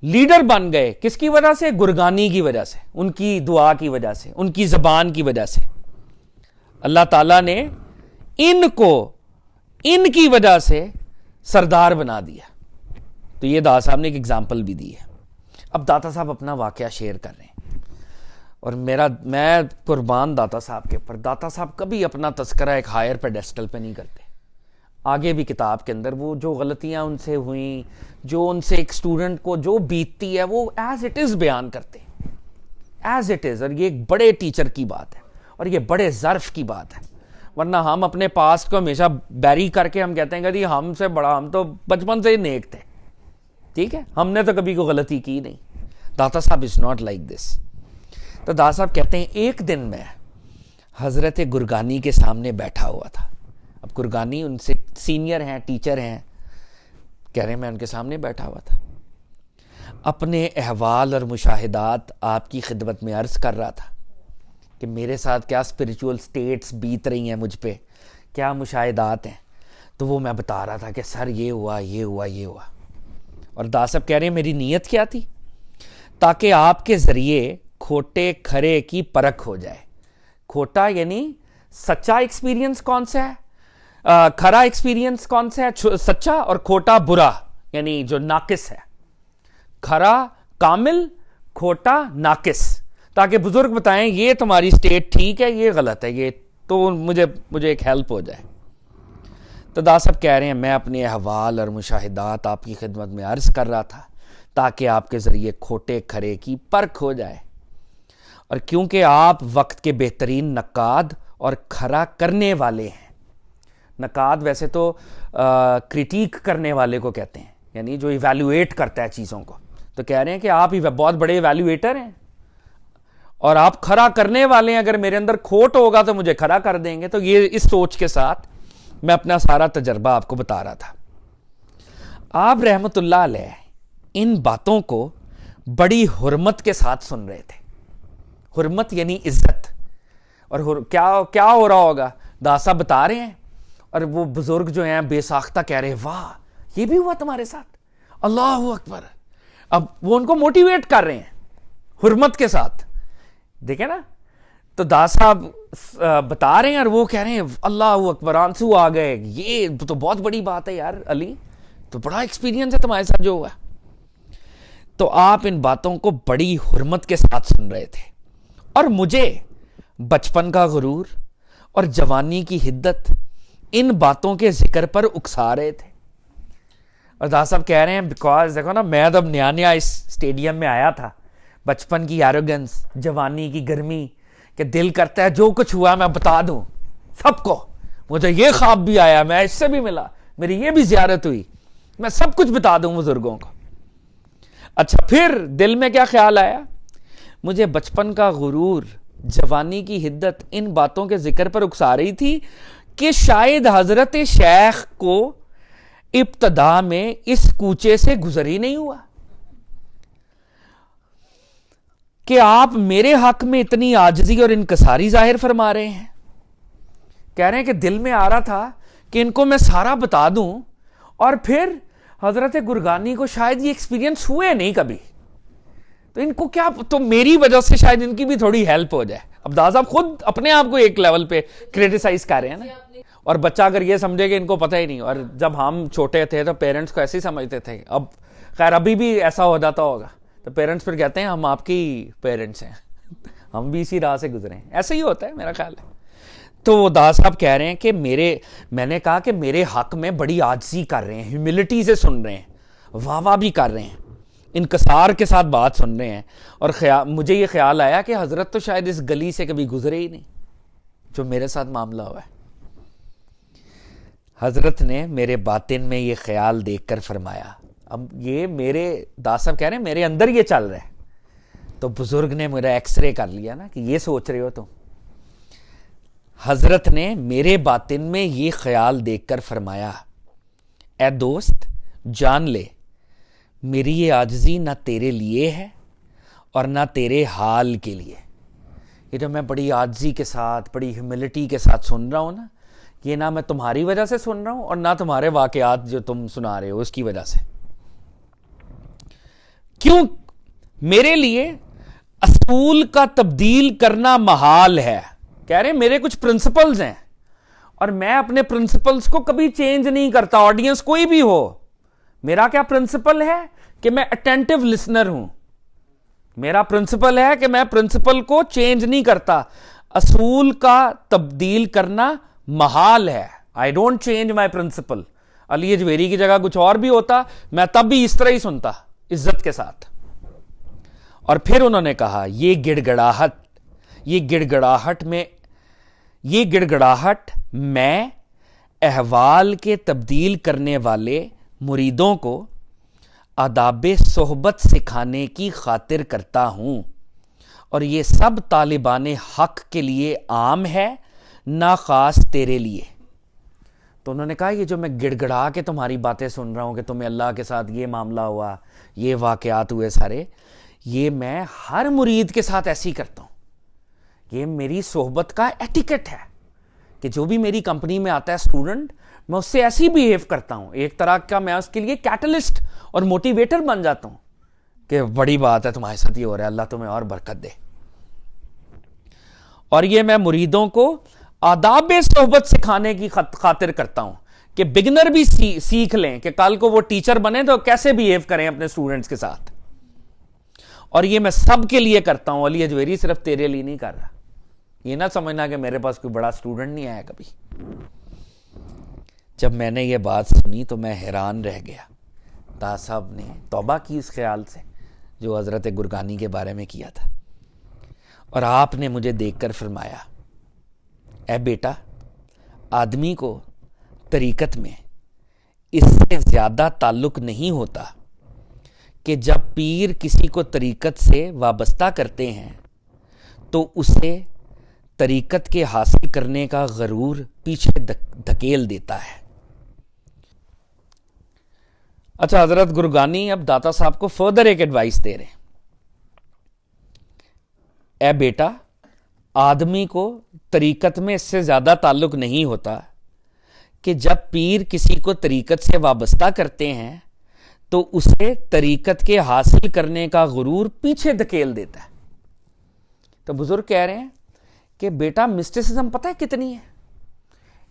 لیڈر بن گئے کس کی وجہ سے؟ گرگانی کی وجہ سے, ان کی دعا کی وجہ سے, ان کی زبان کی وجہ سے. اللہ تعالیٰ نے ان کو ان کی وجہ سے سردار بنا دیا. تو یہ داتا صاحب نے ایک ایگزامپل بھی دی ہے. اب داتا صاحب اپنا واقعہ شیئر کر رہے ہیں اور میں قربان داتا صاحب کے اوپر. داتا صاحب کبھی اپنا تذکرہ ایک ہائر پیڈسٹل پہ نہیں کرتے. آگے بھی کتاب کے اندر وہ جو غلطیاں ان سے ہوئیں, جو ان سے ایک سٹوڈنٹ کو جو بیتتی ہے, وہ ایز اٹ از بیان کرتے ہیں, ایز اٹ از. اور یہ ایک بڑے ٹیچر کی بات ہے اور یہ بڑے ظرف کی بات ہے. ورنہ ہم اپنے پاسٹ کو ہمیشہ بیری کر کے ہم کہتے ہیں کہ جی ہم سے بڑا, ہم تو بچپن سے ہی نیک تھے, ٹھیک ہے, ہم نے تو کبھی کوئی غلطی کی نہیں. Data Sahib is not like this. تو داتا صاحب کہتے ہیں ایک دن میں حضرت گرگانی کے سامنے بیٹھا ہوا تھا. اب گرگانی ان سے سینئر ہیں, ٹیچر ہیں, کہہ رہے ہیں میں ان کے سامنے بیٹھا ہوا تھا, اپنے احوال اور مشاہدات آپ کی خدمت میں عرض کر رہا تھا کہ میرے ساتھ کیا اسپریچول سٹیٹس بیت رہی ہیں مجھ پہ, کیا مشاہدات ہیں. تو وہ میں بتا رہا تھا کہ سر یہ ہوا, یہ ہوا, یہ ہوا. اور داتا صاحب کہہ رہے ہیں میری نیت کیا تھی؟ تاکہ آپ کے ذریعے کھوٹے کھرے کی پرکھ ہو جائے. کھوٹا یعنی سچا ایکسپیرینس کون سا ہے, کھرا ایکسپیرینس کون سا ہے سچا, اور کھوٹا برا یعنی جو ناقص ہے. کھرا کامل, کھوٹا ناقص, تاکہ بزرگ بتائیں یہ تمہاری سٹیٹ ٹھیک ہے, یہ غلط ہے, یہ تو مجھے ایک ہیلپ ہو جائے. تو داتا صاحب کہہ رہے ہیں میں اپنے احوال اور مشاہدات آپ کی خدمت میں عرض کر رہا تھا تاکہ آپ کے ذریعے کھوٹے کھرے کی پرکھ ہو جائے. اور کیونکہ آپ وقت کے بہترین نقاد اور کھرا کرنے والے ہیں. نقاد ویسے تو کریٹیک کرنے والے کو کہتے ہیں, یعنی جو ایویلویٹ کرتا ہے چیزوں کو. تو کہہ رہے ہیں کہ آپ بہت بڑے ایویلویٹر ہیں اور آپ کھرا کرنے والے ہیں. اگر میرے اندر کھوٹ ہوگا تو مجھے کھرا کر دیں گے. تو یہ اس سوچ کے ساتھ میں اپنا سارا تجربہ آپ کو بتا رہا تھا. آپ رحمت اللہ علیہ ان باتوں کو بڑی حرمت کے ساتھ سن رہے تھے. حرمت یعنی عزت. اور کیا ہو رہا ہوگا, داتا صاحب بتا رہے ہیں اور وہ بزرگ جو ہیں بے ساختہ کہہ رہے ہیں واہ یہ بھی ہوا تمہارے ساتھ, اللہ اکبر. اب وہ ان کو موٹیویٹ کر رہے ہیں حرمت کے ساتھ, دیکھیں نا. تو داتا صاحب بتا رہے ہیں اور وہ کہہ رہے ہیں اللہ اکبر, آنسو آ گئے, یہ تو بہت بڑی بات ہے یار علی, تو بڑا ایکسپیرینس ہے تمہارے ساتھ جو ہوا. تو آپ ان باتوں کو بڑی حرمت کے ساتھ سن رہے تھے اور مجھے بچپن کا غرور اور جوانی کی حدت ان باتوں کے ذکر پر اکسا رہے تھے. اور داتا صاحب کہہ رہے ہیں بیکاز دیکھو نا, میں جب نیا اس اسٹیڈیم میں آیا تھا, بچپن کی ایروگنس, جوانی کی گرمی, کہ دل کرتا ہے جو کچھ ہوا میں بتا دوں سب کو. مجھے یہ خواب بھی آیا, میں اس سے بھی ملا, میری یہ بھی زیارت ہوئی, میں سب کچھ بتا دوں بزرگوں کو. اچھا پھر دل میں کیا خیال آیا, مجھے بچپن کا غرور, جوانی کی حدت ان باتوں کے ذکر پر اکسا رہی تھی کہ شاید حضرت شیخ کو ابتدا میں اس کوچے سے گزر ہی نہیں ہوا کہ آپ میرے حق میں اتنی عاجزی اور انکساری ظاہر فرما رہے ہیں. کہہ رہے ہیں کہ دل میں آ رہا تھا کہ ان کو میں سارا بتا دوں اور پھر حضرت گرگانی کو شاید یہ ایکسپیرینس ہوئے نہیں کبھی, تو ان کو کیا, تو میری وجہ سے شاید ان کی بھی تھوڑی ہیلپ ہو جائے. اب دادا صاحب خود اپنے آپ کو ایک لیول پہ کریٹیسائز کر رہے ہیں نا. اور بچہ اگر یہ سمجھے کہ ان کو پتہ ہی نہیں, اور جب ہم چھوٹے تھے تو پیرنٹس کو ایسے ہی سمجھتے تھے, اب خیر ابھی بھی ایسا ہو جاتا ہوگا, تو پیرنٹس پھر کہتے ہیں ہم آپ کی پیرنٹس ہیں, ہم بھی اسی راہ سے گزرے ہیں. ایسا ہی ہوتا ہے میرا خیال ہے. تو وہ دادا صاحب کہہ رہے ہیں کہ میں نے کہا کہ میرے حق میں بڑی عاجزی کر رہے ہیں, ہیوملٹی سے سن رہے ہیں, واہ واہ بھی کر رہے ہیں, انکسار کے ساتھ بات سن رہے ہیں. اور مجھے یہ خیال آیا کہ حضرت تو شاید اس گلی سے کبھی گزرے ہی نہیں جو میرے ساتھ معاملہ ہوا ہے. حضرت نے میرے باطن میں یہ خیال دیکھ کر فرمایا, اب یہ میرے داتا صاحب کہہ رہے ہیں میرے اندر یہ چل رہا ہے. تو بزرگ نے میرا ایکس رے کر لیا نا کہ یہ سوچ رہے ہو تم, حضرت نے میرے باطن میں یہ خیال دیکھ کر فرمایا، اے دوست جان لے میری یہ عاجزی نہ تیرے لیے ہے اور نہ تیرے حال کے لیے. یہ جو میں بڑی عاجزی کے ساتھ بڑی ہیوملٹی کے ساتھ سن رہا ہوں نا، یہ نہ میں تمہاری وجہ سے سن رہا ہوں اور نہ تمہارے واقعات جو تم سنا رہے ہو اس کی وجہ سے. کیوں؟ میرے لیے اصول کا تبدیل کرنا محال ہے. کہہ رہے ہیں میرے کچھ پرنسپلز ہیں اور میں اپنے پرنسپلز کو کبھی چینج نہیں کرتا. آڈینس کوئی بھی ہو، میرا کیا پرنسپل ہے کہ میں اٹینٹو لسنر ہوں. میرا پرنسپل ہے کہ میں پرنسپل کو چینج نہیں کرتا. اصول کا تبدیل کرنا محال ہے. I don't change my principle. Ali Hujwiri کی جگہ کچھ اور بھی ہوتا، میں تب بھی اس طرح ہی سنتا عزت کے ساتھ. اور پھر انہوں نے کہا یہ گڑگڑاہٹ میں احوال کے تبدیل کرنے والے مریدوں کو آداب صحبت سکھانے کی خاطر کرتا ہوں، اور یہ سب طالبان حق کے لیے عام ہے، نہ خاص تیرے لیے. تو انہوں نے کہا یہ جو میں گڑ گڑا کے تمہاری باتیں سن رہا ہوں کہ تمہیں اللہ کے ساتھ یہ معاملہ ہوا، یہ واقعات ہوئے سارے، یہ میں ہر مرید کے ساتھ ایسی کرتا ہوں. یہ میری صحبت کا ایٹیکٹ ہے کہ جو بھی میری کمپنی میں آتا ہے اسٹوڈنٹ، میں اس سے ایسی بیہیو کرتا ہوں. ایک طرح کا میں اس کے لیے کیٹلسٹ اور موٹیویٹر بن جاتا ہوں کہ بڑی بات ہے تمہارے ساتھ یہ ہو رہا ہے، اللہ تمہیں اور برکت دے. اور یہ میں مریدوں کو آداب صحبت سکھانے کی خاطر کرتا ہوں کہ بگنر بھی سیکھ لیں کہ کل کو وہ ٹیچر بنے تو کیسے بیہیو کریں اپنے اسٹوڈنٹس کے ساتھ. اور یہ میں سب کے لیے کرتا ہوں. علی اجویری صرف تیرے لیے نہیں کر رہا. یہ نہ سمجھنا کہ میرے پاس کوئی بڑا اسٹوڈنٹ نہیں آیا کبھی. جب میں نے یہ بات سنی تو میں حیران رہ گیا. تا صاحب نے توبہ کی اس خیال سے جو حضرت گرگانی کے بارے میں کیا تھا، اور آپ نے مجھے دیکھ کر فرمایا، اے بیٹا، آدمی کو طریقت میں اس سے زیادہ تعلق نہیں ہوتا کہ جب پیر کسی کو طریقت سے وابستہ کرتے ہیں تو اسے طریقت کے حاصل کرنے کا غرور پیچھے دھکیل دیتا ہے. اچھا، حضرت گرگانی اب داتا صاحب کو فردر ایک ایڈوائس دے رہے ہیں. اے بیٹا، آدمی کو طریقت میں اس سے زیادہ تعلق نہیں ہوتا کہ جب پیر کسی کو طریقت سے وابستہ کرتے ہیں تو اسے طریقت کے حاصل کرنے کا غرور پیچھے دھکیل دیتا ہے. تو بزرگ کہہ رہے ہیں کہ بیٹا مسٹیسزم پتہ ہے کتنی ہے.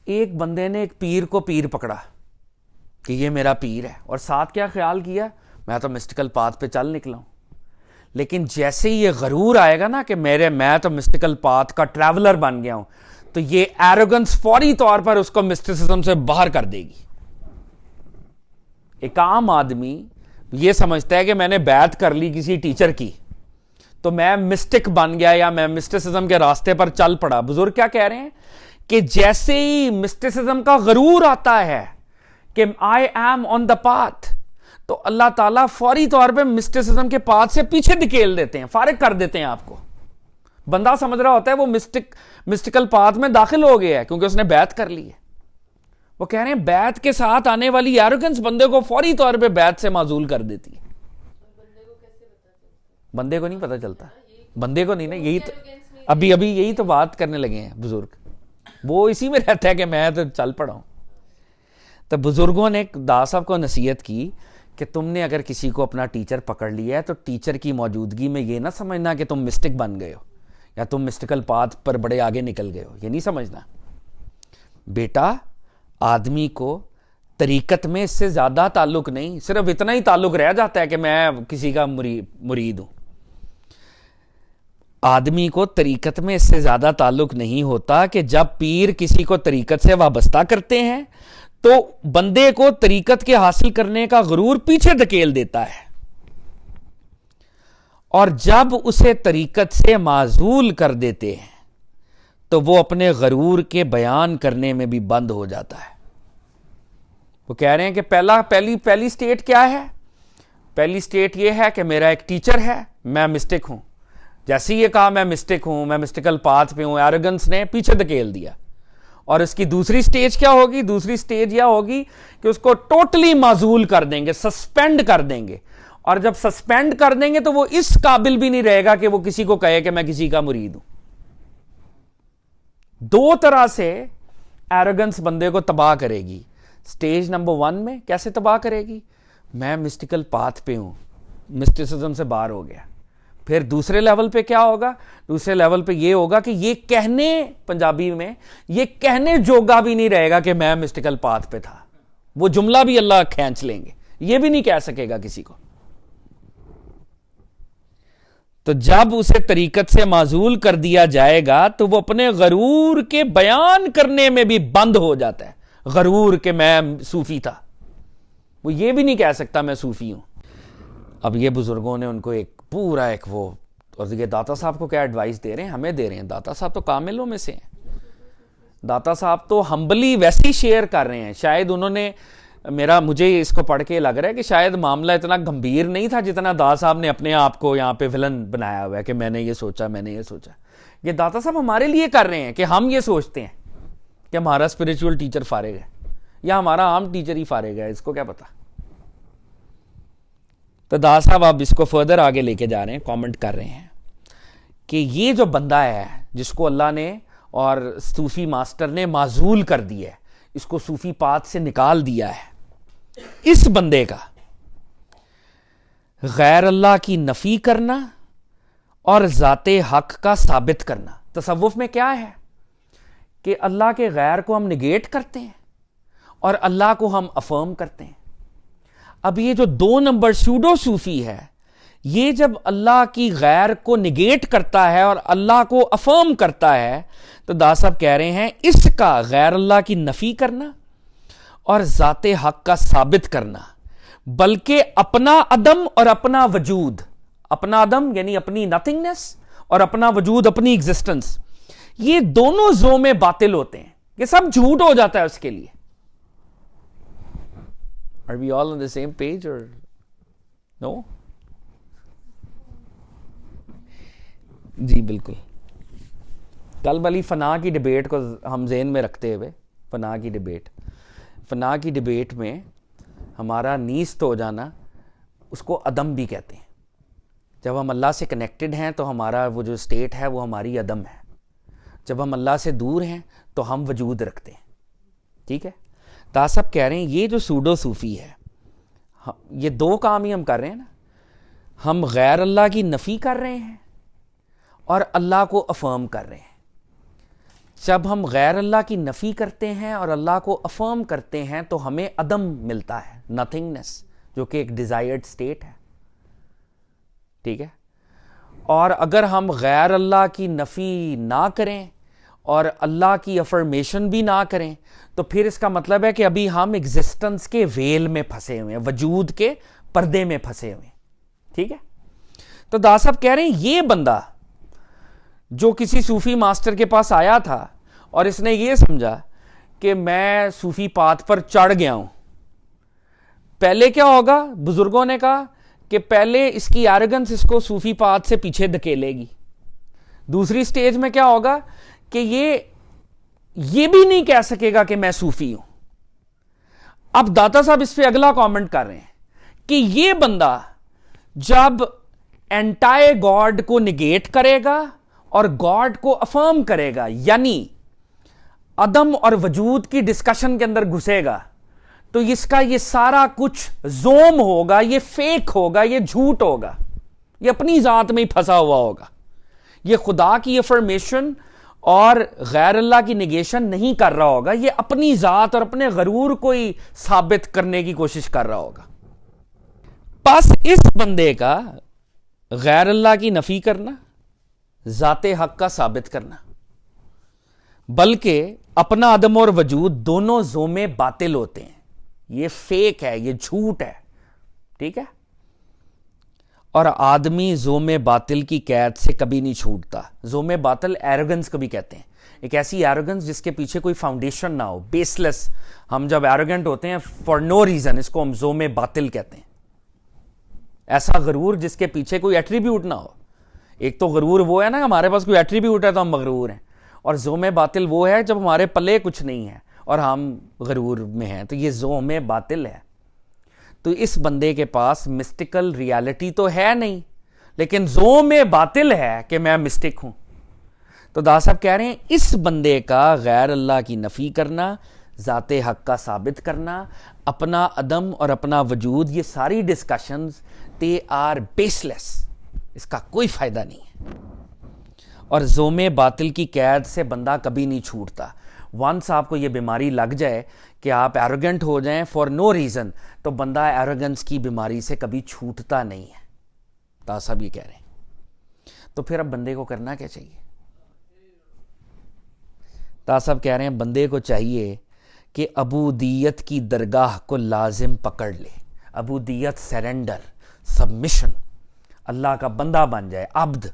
ایک بندے نے ایک پیر کو پیر پکڑا کہ یہ میرا پیر ہے، اور ساتھ کیا خیال کیا، میں تو مسٹیکل پاتھ پہ چل نکلا ہوں. لیکن جیسے ہی یہ غرور آئے گا نا کہ میں تو مسٹیکل پاتھ کا ٹریولر بن گیا ہوں، تو یہ ایروگنس فوری طور پر اس کو مسٹیسزم سے باہر کر دے گی. ایک عام آدمی یہ سمجھتا ہے کہ میں نے بیعت کر لی کسی ٹیچر کی تو میں مسٹک بن گیا یا میں مسٹیسزم کے راستے پر چل پڑا. بزرگ کیا کہہ رہے ہیں کہ جیسے ہی مسٹیسزم کا غرور آتا ہے کہ I am on the path، تو اللہ تعالیٰ فوری طور پہ مسٹیسزم کے پاتھ سے پیچھے دھکیل دیتے ہیں، فارغ کر دیتے ہیں آپ کو. بندہ سمجھ رہا ہوتا ہے وہ مسٹیکل پاتھ میں داخل ہو گیا ہے کیونکہ اس نے بیعت کر لی ہے. وہ کہہ رہے ہیں بیعت کے ساتھ آنے والی ایروگنس بندے کو فوری طور پہ بیعت سے معزول کر دیتی ہے. بندے کو نہیں پتہ چلتا، بندے کو نہیں نا. یہی تو ابھی یہی تو بات کرنے لگے ہیں بزرگ. وہ اسی میں رہتا ہے کہ میں تو چل پڑا ہوں. تو بزرگوں نے دادا صاحب کو نصیحت کی کہ تم نے اگر کسی کو اپنا ٹیچر پکڑ لیا ہے تو ٹیچر کی موجودگی میں یہ نہ سمجھنا کہ تم مسٹک بن گئے ہو یا تم مسٹیکل پاتھ پر بڑے آگے نکل گئے ہو. یہ نہیں سمجھنا. بیٹا، آدمی کو طریقت میں اس سے زیادہ تعلق نہیں، صرف اتنا ہی تعلق رہ جاتا ہے کہ میں کسی کا مرید ہوں. آدمی کو طریقت میں اس سے زیادہ تعلق نہیں ہوتا کہ جب پیر کسی کو طریقت سے وابستہ کرتے ہیں تو بندے کو طریقت کے حاصل کرنے کا غرور پیچھے دھکیل دیتا ہے، اور جب اسے طریقت سے معزول کر دیتے ہیں تو وہ اپنے غرور کے بیان کرنے میں بھی بند ہو جاتا ہے. وہ کہہ رہے ہیں کہ پہلی سٹیٹ کیا ہے؟ پہلی سٹیٹ یہ ہے کہ میرا ایک ٹیچر ہے، میں مسٹک ہوں. جیسے یہ کہا میں مسٹک ہوں, میں مسٹیکل پاتھ پہ ہوں, ایروگنس نے پیچھے دھکیل دیا. اور اس کی دوسری سٹیج کیا ہوگی؟ دوسری سٹیج یہ ہوگی کہ اس کو ٹوٹلی معزول کر دیں گے, سسپینڈ کر دیں گے. اور جب سسپینڈ کر دیں گے تو وہ اس قابل بھی نہیں رہے گا کہ وہ کسی کو کہے کہ میں کسی کا مرید ہوں. دو طرح سے ایروگنس بندے کو تباہ کرے گی. سٹیج نمبر 1 میں کیسے تباہ کرے گی؟ میں مسٹیکل پاتھ پہ ہوں, مسٹیسزم سے باہر ہو گیا. پھر دوسرے لیول پہ کیا ہوگا؟ دوسرے لیول پہ یہ ہوگا کہ یہ کہنے, پنجابی میں یہ کہنے جوگا بھی نہیں رہے گا کہ میں مسٹیکل پاتھ پہ تھا. وہ جملہ بھی اللہ کھینچ لیں گے, یہ بھی نہیں کہہ سکے گا کسی کو. تو جب اسے طریقت سے معزول کر دیا جائے گا تو وہ اپنے غرور کے بیان کرنے میں بھی بند ہو جاتا ہے. غرور کہ میں صوفی تھا, وہ یہ بھی نہیں کہہ سکتا میں صوفی ہوں. اب یہ بزرگوں نے ان کو ایک پورا ایک وہ, اور یہ داتا صاحب کو کیا ایڈوائس دے رہے ہیں؟ ہمیں دے رہے ہیں. داتا صاحب تو کاملوں میں سے ہیں. داتا صاحب تو ہمبلی ویسی شیئر کر رہے ہیں. شاید انہوں نے مجھے اس کو پڑھ کے لگ رہا ہے کہ شاید معاملہ اتنا گمبھیر نہیں تھا جتنا داتا صاحب نے اپنے آپ کو یہاں پہ ولن بنایا ہوا ہے کہ میں نے یہ سوچا, میں نے یہ سوچا. یہ داتا صاحب ہمارے لیے کر رہے ہیں کہ ہم یہ سوچتے ہیں کہ ہمارا اسپرچول ٹیچر فارغ ہے یا ہمارا عام ٹیچر ہی فارغ ہے, اس کو کیا پتا. تو داتا صاحب اب اس کو فردر آگے لے کے جا رہے ہیں, کامنٹ کر رہے ہیں کہ یہ جو بندہ ہے جس کو اللہ نے اور صوفی ماسٹر نے معزول کر دیا ہے, اس کو صوفی پاتھ سے نکال دیا ہے, اس بندے کا غیر اللہ کی نفی کرنا اور ذات حق کا ثابت کرنا. تصوف میں کیا ہے کہ اللہ کے غیر کو ہم نگیٹ کرتے ہیں اور اللہ کو ہم افرم کرتے ہیں. اب یہ جو 2 نمبر سوڈو صوفی ہے, یہ جب اللہ کی غیر کو نگیٹ کرتا ہے اور اللہ کو افرم کرتا ہے, تو داتا صاحب کہہ رہے ہیں اس کا غیر اللہ کی نفی کرنا اور ذات حق کا ثابت کرنا, بلکہ اپنا عدم اور اپنا وجود, اپنا عدم یعنی اپنی نتھنگنس اور اپنا وجود اپنی ایگزسٹنس, یہ دونوں زو میں باطل ہوتے ہیں. یہ سب جھوٹ ہو جاتا ہے اس کے لیے. Are we all on the same page or no? جی بالکل. کل والی فنا کی ڈیبیٹ کو ہم ذہن میں رکھتے ہوئے, فنا کی ڈیبیٹ میں ہمارا نیست ہو جانا, اس کو عدم بھی کہتے ہیں. جب ہم اللہ سے کنیکٹڈ ہیں تو ہمارا وہ جو اسٹیٹ ہے وہ ہماری عدم ہے. جب ہم اللہ سے دور ہیں تو ہم وجود رکھتے ہیں. ٹھیک ہے. داتا صاحب کہہ رہے ہیں یہ جو سوڈو صوفی ہے, یہ 2 کام ہی ہم کر رہے ہیں نا. ہم غیر اللہ کی نفی کر رہے ہیں اور اللہ کو افرم کر رہے ہیں. جب ہم غیر اللہ کی نفی کرتے ہیں اور اللہ کو افرم کرتے ہیں تو ہمیں عدم ملتا ہے, نتھنگنس, جو کہ ایک ڈیزائرڈ اسٹیٹ ہے. ٹھیک ہے. اور اگر ہم غیر اللہ کی نفی نہ کریں اور اللہ کی افرمیشن بھی نہ کریں تو پھر اس کا مطلب ہے کہ ابھی ہم ایگزسٹنس کے ویل میں پھنسے ہوئے ہیں, وجود کے پردے میں پھنسے ہوئے ہیں. ٹھیک ہے. تو داتا صاحب کہہ رہے ہیں یہ بندہ جو کسی صوفی ماسٹر کے پاس آیا تھا اور اس نے یہ سمجھا کہ میں صوفی پاتھ پر چڑھ گیا ہوں, پہلے کیا ہوگا؟ بزرگوں نے کہا کہ پہلے اس کی ایروگنس اس کو صوفی پاتھ سے پیچھے دھکیلے گی. دوسری سٹیج میں کیا ہوگا کہ یہ بھی نہیں کہہ سکے گا کہ میں صوفی ہوں. اب داتا صاحب اس پہ اگلا کامنٹ کر رہے ہیں کہ یہ بندہ جب اینٹائی گاڈ کو نگیٹ کرے گا اور گاڈ کو افرم کرے گا, یعنی عدم اور وجود کی ڈسکشن کے اندر گھسے گا, تو اس کا یہ سارا کچھ زوم ہوگا, یہ فیک ہوگا, یہ جھوٹ ہوگا, یہ اپنی ذات میں ہی پھنسا ہوا ہوگا. یہ خدا کی افرمیشن اور غیر اللہ کی نگیشن نہیں کر رہا ہوگا, یہ اپنی ذات اور اپنے غرور کو ہی ثابت کرنے کی کوشش کر رہا ہوگا. پس اس بندے کا غیر اللہ کی نفی کرنا, ذات حق کا ثابت کرنا, بلکہ اپنا عدم اور وجود دونوں زوم باطل ہوتے ہیں. یہ فیک ہے, یہ جھوٹ ہے. ٹھیک ہے. اور آدمی زوم باطل کی قید سے کبھی نہیں چھوٹتا. زوم باطل ایروگنس کو بھی کہتے ہیں, ایک ایسی ایروگنس جس کے پیچھے کوئی فاؤنڈیشن نہ ہو, بیس لیس. ہم جب ایروگنٹ ہوتے ہیں فار نو ریزن, اس کو ہم زوم باطل کہتے ہیں. ایسا غرور جس کے پیچھے کوئی ایٹریبیوٹ نہ ہو, ایک تو غرور وہ ہے نا ہمارے پاس کوئی ایٹریبیوٹ ہے تو ہم مغرور ہیں, اور زوم باطل وہ ہے جب ہمارے پلے کچھ نہیں ہے اور ہم غرور میں ہیں, تو یہ زوم باطل ہے. تو اس بندے کے پاس مسٹیکل ریالٹی تو ہے نہیں, لیکن زوم باطل ہے کہ میں مسٹک ہوں. تو دا صاحب کہہ رہے ہیں اس بندے کا غیر اللہ کی نفی کرنا, ذات حق کا ثابت کرنا, اپنا عدم اور اپنا وجود, یہ ساری ڈسکشنز دے آر بیس لیس, اس کا کوئی فائدہ نہیں ہے. اور زوم باطل کی قید سے بندہ کبھی نہیں چھوٹتا. ونس آپ کو یہ بیماری لگ جائے کہ آپ ایروگنٹ ہو جائیں فار نو ریزن, تو بندہ ایروگنس کی بیماری سے کبھی چھوٹتا نہیں ہے. تا صاحب یہ کہہ رہے ہیں. تو پھر اب بندے کو کرنا کیا چاہیے؟ تا صاحب کہہ رہے ہیں بندے کو چاہیے کہ عبودیت کی درگاہ کو لازم پکڑ لے. عبودیت سرنڈر, سبمیشن, اللہ کا بندہ بن جائے, عبد.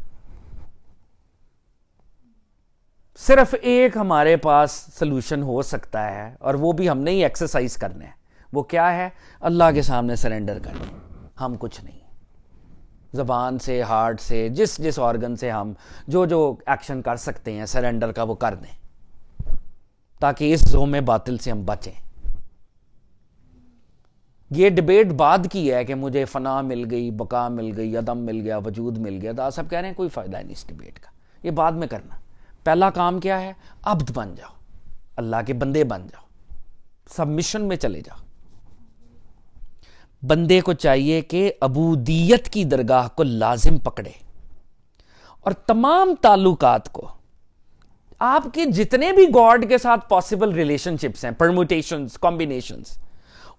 صرف ایک ہمارے پاس سلوشن ہو سکتا ہے, اور وہ بھی ہم نے ہی ایکسرسائز کرنا ہے. وہ کیا ہے؟ اللہ کے سامنے سرنڈر کرنا. ہم کچھ نہیں, زبان سے, ہارٹ سے, جس آرگن سے ہم جو ایکشن کر سکتے ہیں سرنڈر کا وہ کر دیں, تاکہ اس زوم باطل سے ہم بچیں. یہ ڈبیٹ بعد کی ہے کہ مجھے فنا مل گئی, بقا مل گئی, عدم مل گیا, وجود مل گیا. دا صاحب کہہ رہے ہیں کوئی فائدہ نہیں اس ڈبیٹ کا, یہ بعد میں کرنا. پہلا کام کیا ہے؟ عبد بن جاؤ, اللہ کے بندے بن جاؤ, سبمیشن میں چلے جاؤ. بندے کو چاہیے کہ عبودیت کی درگاہ کو لازم پکڑے, اور تمام تعلقات کو, آپ کے جتنے بھی گاڈ کے ساتھ پاسبل ریلیشن شپس ہیں, پرموٹیشنز, کمبینیشنز,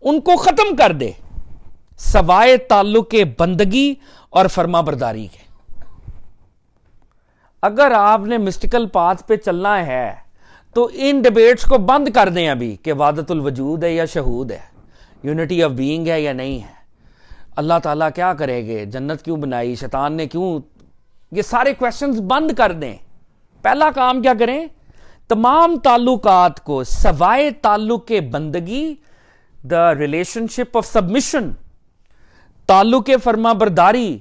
ان کو ختم کر دے سوائے تعلق بندگی اور فرما برداری کے. اگر آپ نے مسٹیکل پاتھ پہ چلنا ہے تو ان ڈیبیٹس کو بند کر دیں ابھی, کہ وحدت الوجود ہے یا شہود ہے, یونٹی آف بینگ ہے یا نہیں ہے, اللہ تعالیٰ کیا کرے گے, جنت کیوں بنائی, شیطان نے کیوں, یہ سارے کویسچنز بند کر دیں. پہلا کام کیا کریں؟ تمام تعلقات کو سوائے تعلق بندگی, the relationship of submission, تعلق فرما برداری,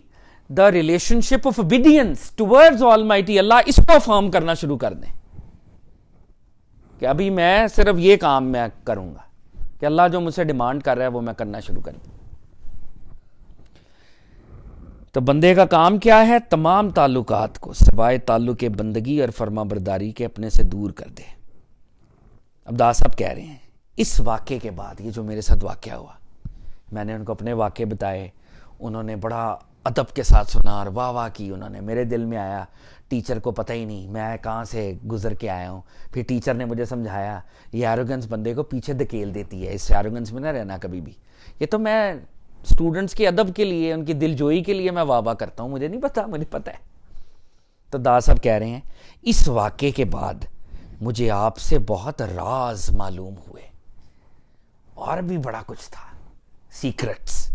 the relationship of obedience towards almighty اللہ, اس کو فارم کرنا شروع کر دیں. کہ ابھی میں صرف یہ کام میں کروں گا, کہ اللہ جو مجھ سے ڈیمانڈ کر رہا ہے وہ میں کرنا شروع کر دوں. تو بندے کا کام کیا ہے؟ تمام تعلقات کو سوائے تعلق بندگی اور فرما برداری کے اپنے سے دور کر دے. اب دا صاحب کہہ رہے ہیں اس واقعے کے بعد, یہ جو میرے ساتھ واقعہ ہوا, میں نے ان کو اپنے واقعے بتائے, انہوں نے بڑا ادب کے ساتھ سنا اور واہ واہ کی. انہوں نے, میرے دل میں آیا ٹیچر کو پتہ ہی نہیں میں کہاں سے گزر کے آیا ہوں. پھر ٹیچر نے مجھے سمجھایا یہ ایروگنس بندے کو پیچھے دھکیل دیتی ہے, اس ایروگنس میں نہ رہنا کبھی بھی. یہ تو میں اسٹوڈنٹس کے ادب کے لیے, ان کی دل جوئی کے لیے میں واہ واہ کرتا ہوں, مجھے نہیں پتا, مجھے پتہ ہے. تو دا صاحب کہہ رہے ہیں اس واقعے کے بعد مجھے آپ سے بہت راز معلوم ہوئے, اور بھی بڑا کچھ تھا, سیکرٹس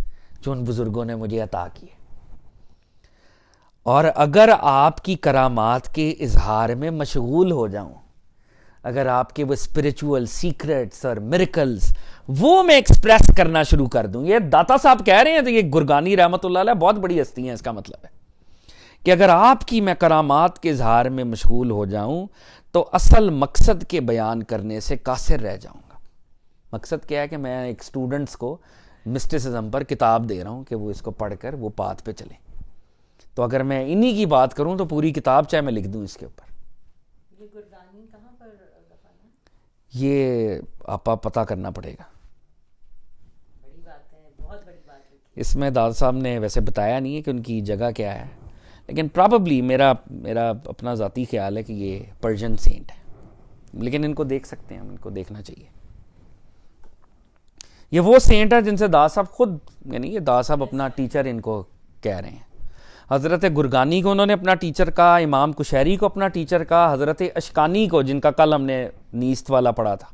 جو ان بزرگوں نے مجھے عطا کیے. اور اگر آپ کی کرامات کے اظہار میں مشغول ہو جاؤں, اگر آپ کے وہ اسپرچول سیکرٹس اور میریکلز وہ میں ایکسپریس کرنا شروع کر دوں, یہ داتا صاحب کہہ رہے ہیں, تو یہ گرگانی رحمۃ اللہ علیہ بہت بڑی ہستی ہیں, اس کا مطلب ہے کہ اگر آپ کی میں کرامات کے اظہار میں مشغول ہو جاؤں تو اصل مقصد کے بیان کرنے سے قاصر رہ جاؤں گا. مقصد کیا ہے کہ میں ایک اسٹوڈنٹس کو مسٹیسزم پر کتاب دے رہا ہوں کہ وہ اس کو پڑھ کر وہ پاتھ پہ چلیں. تو اگر میں انہی کی بات کروں تو پوری کتاب چاہے میں لکھ دوں اس کے اوپر. یہ گرگانی کہاں پر دفن ہے؟ یہ آپ پتہ کرنا پڑے گا. بڑی بات ہے, بہت بڑی بات ہے. اس میں داد صاحب نے ویسے بتایا نہیں ہے کہ ان کی جگہ کیا ہے, لیکن پراببلی میرا اپنا ذاتی خیال ہے کہ یہ پرشین سینٹ ہے, لیکن ان کو دیکھ سکتے ہیں ہم, ان کو دیکھنا چاہیے. یہ وہ سینٹ ہے جن سے داد صاحب خود, یعنی یہ داد صاحب اپنا ٹیچر ان کو کہہ رہے ہیں. حضرت گرگانی کو انہوں نے اپنا ٹیچر کہا, امام کشیری کو اپنا ٹیچر کہا, حضرت اشکانی کو جن کا کل ہم نے نیست والا پڑھا تھا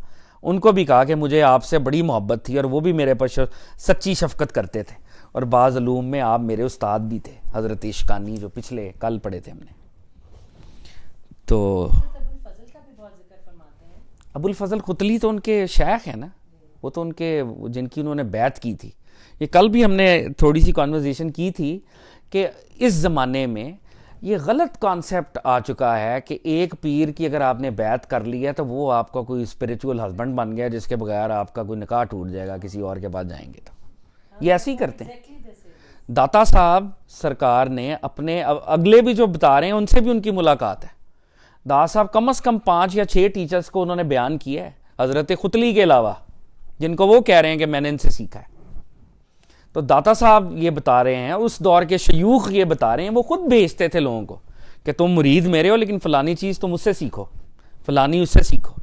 ان کو بھی کہا کہ مجھے آپ سے بڑی محبت تھی اور وہ بھی میرے پر سچی شفقت کرتے تھے, اور بعض علوم میں آپ میرے استاد بھی تھے, حضرت اشکانی جو پچھلے کل پڑھے تھے ہم نے. تو ابوالفضل کا بھی بہت ذکر فرماتے ہیں. ابوالفضل قطلی تو ان کے شیخ ہیں نا, وہ تو ان کے جن کی انہوں نے بیعت کی تھی. یہ کل بھی ہم نے تھوڑی سی کانورزیشن کی تھی کہ اس زمانے میں یہ غلط کانسیپٹ آ چکا ہے کہ ایک پیر کی اگر آپ نے بیعت کر لی ہے تو وہ آپ کا کوئی اسپریچول ہسبینڈ بن گیا جس کے بغیر آپ کا کوئی نکاح ٹوٹ جائے گا کسی اور کے پاس جائیں گے تو. یہ ایسے ہی کرتے ہیں. داتا صاحب سرکار نے اپنے اگلے بھی جو بتا رہے ہیں ان سے بھی ان کی ملاقات ہے. داتا صاحب کم از کم 5 یا 6 ٹیچرز کو انہوں نے بیان کیا ہے حضرت ختلی کے علاوہ, جن کو وہ کہہ رہے ہیں کہ میں نے ان سے سیکھا ہے. تو داتا صاحب یہ بتا رہے ہیں, اس دور کے شیوخ یہ بتا رہے ہیں, وہ خود بھیجتے تھے لوگوں کو کہ تم مرید میرے ہو لیکن فلانی چیز تم اس سے سیکھو, فلانی اس سے سیکھو.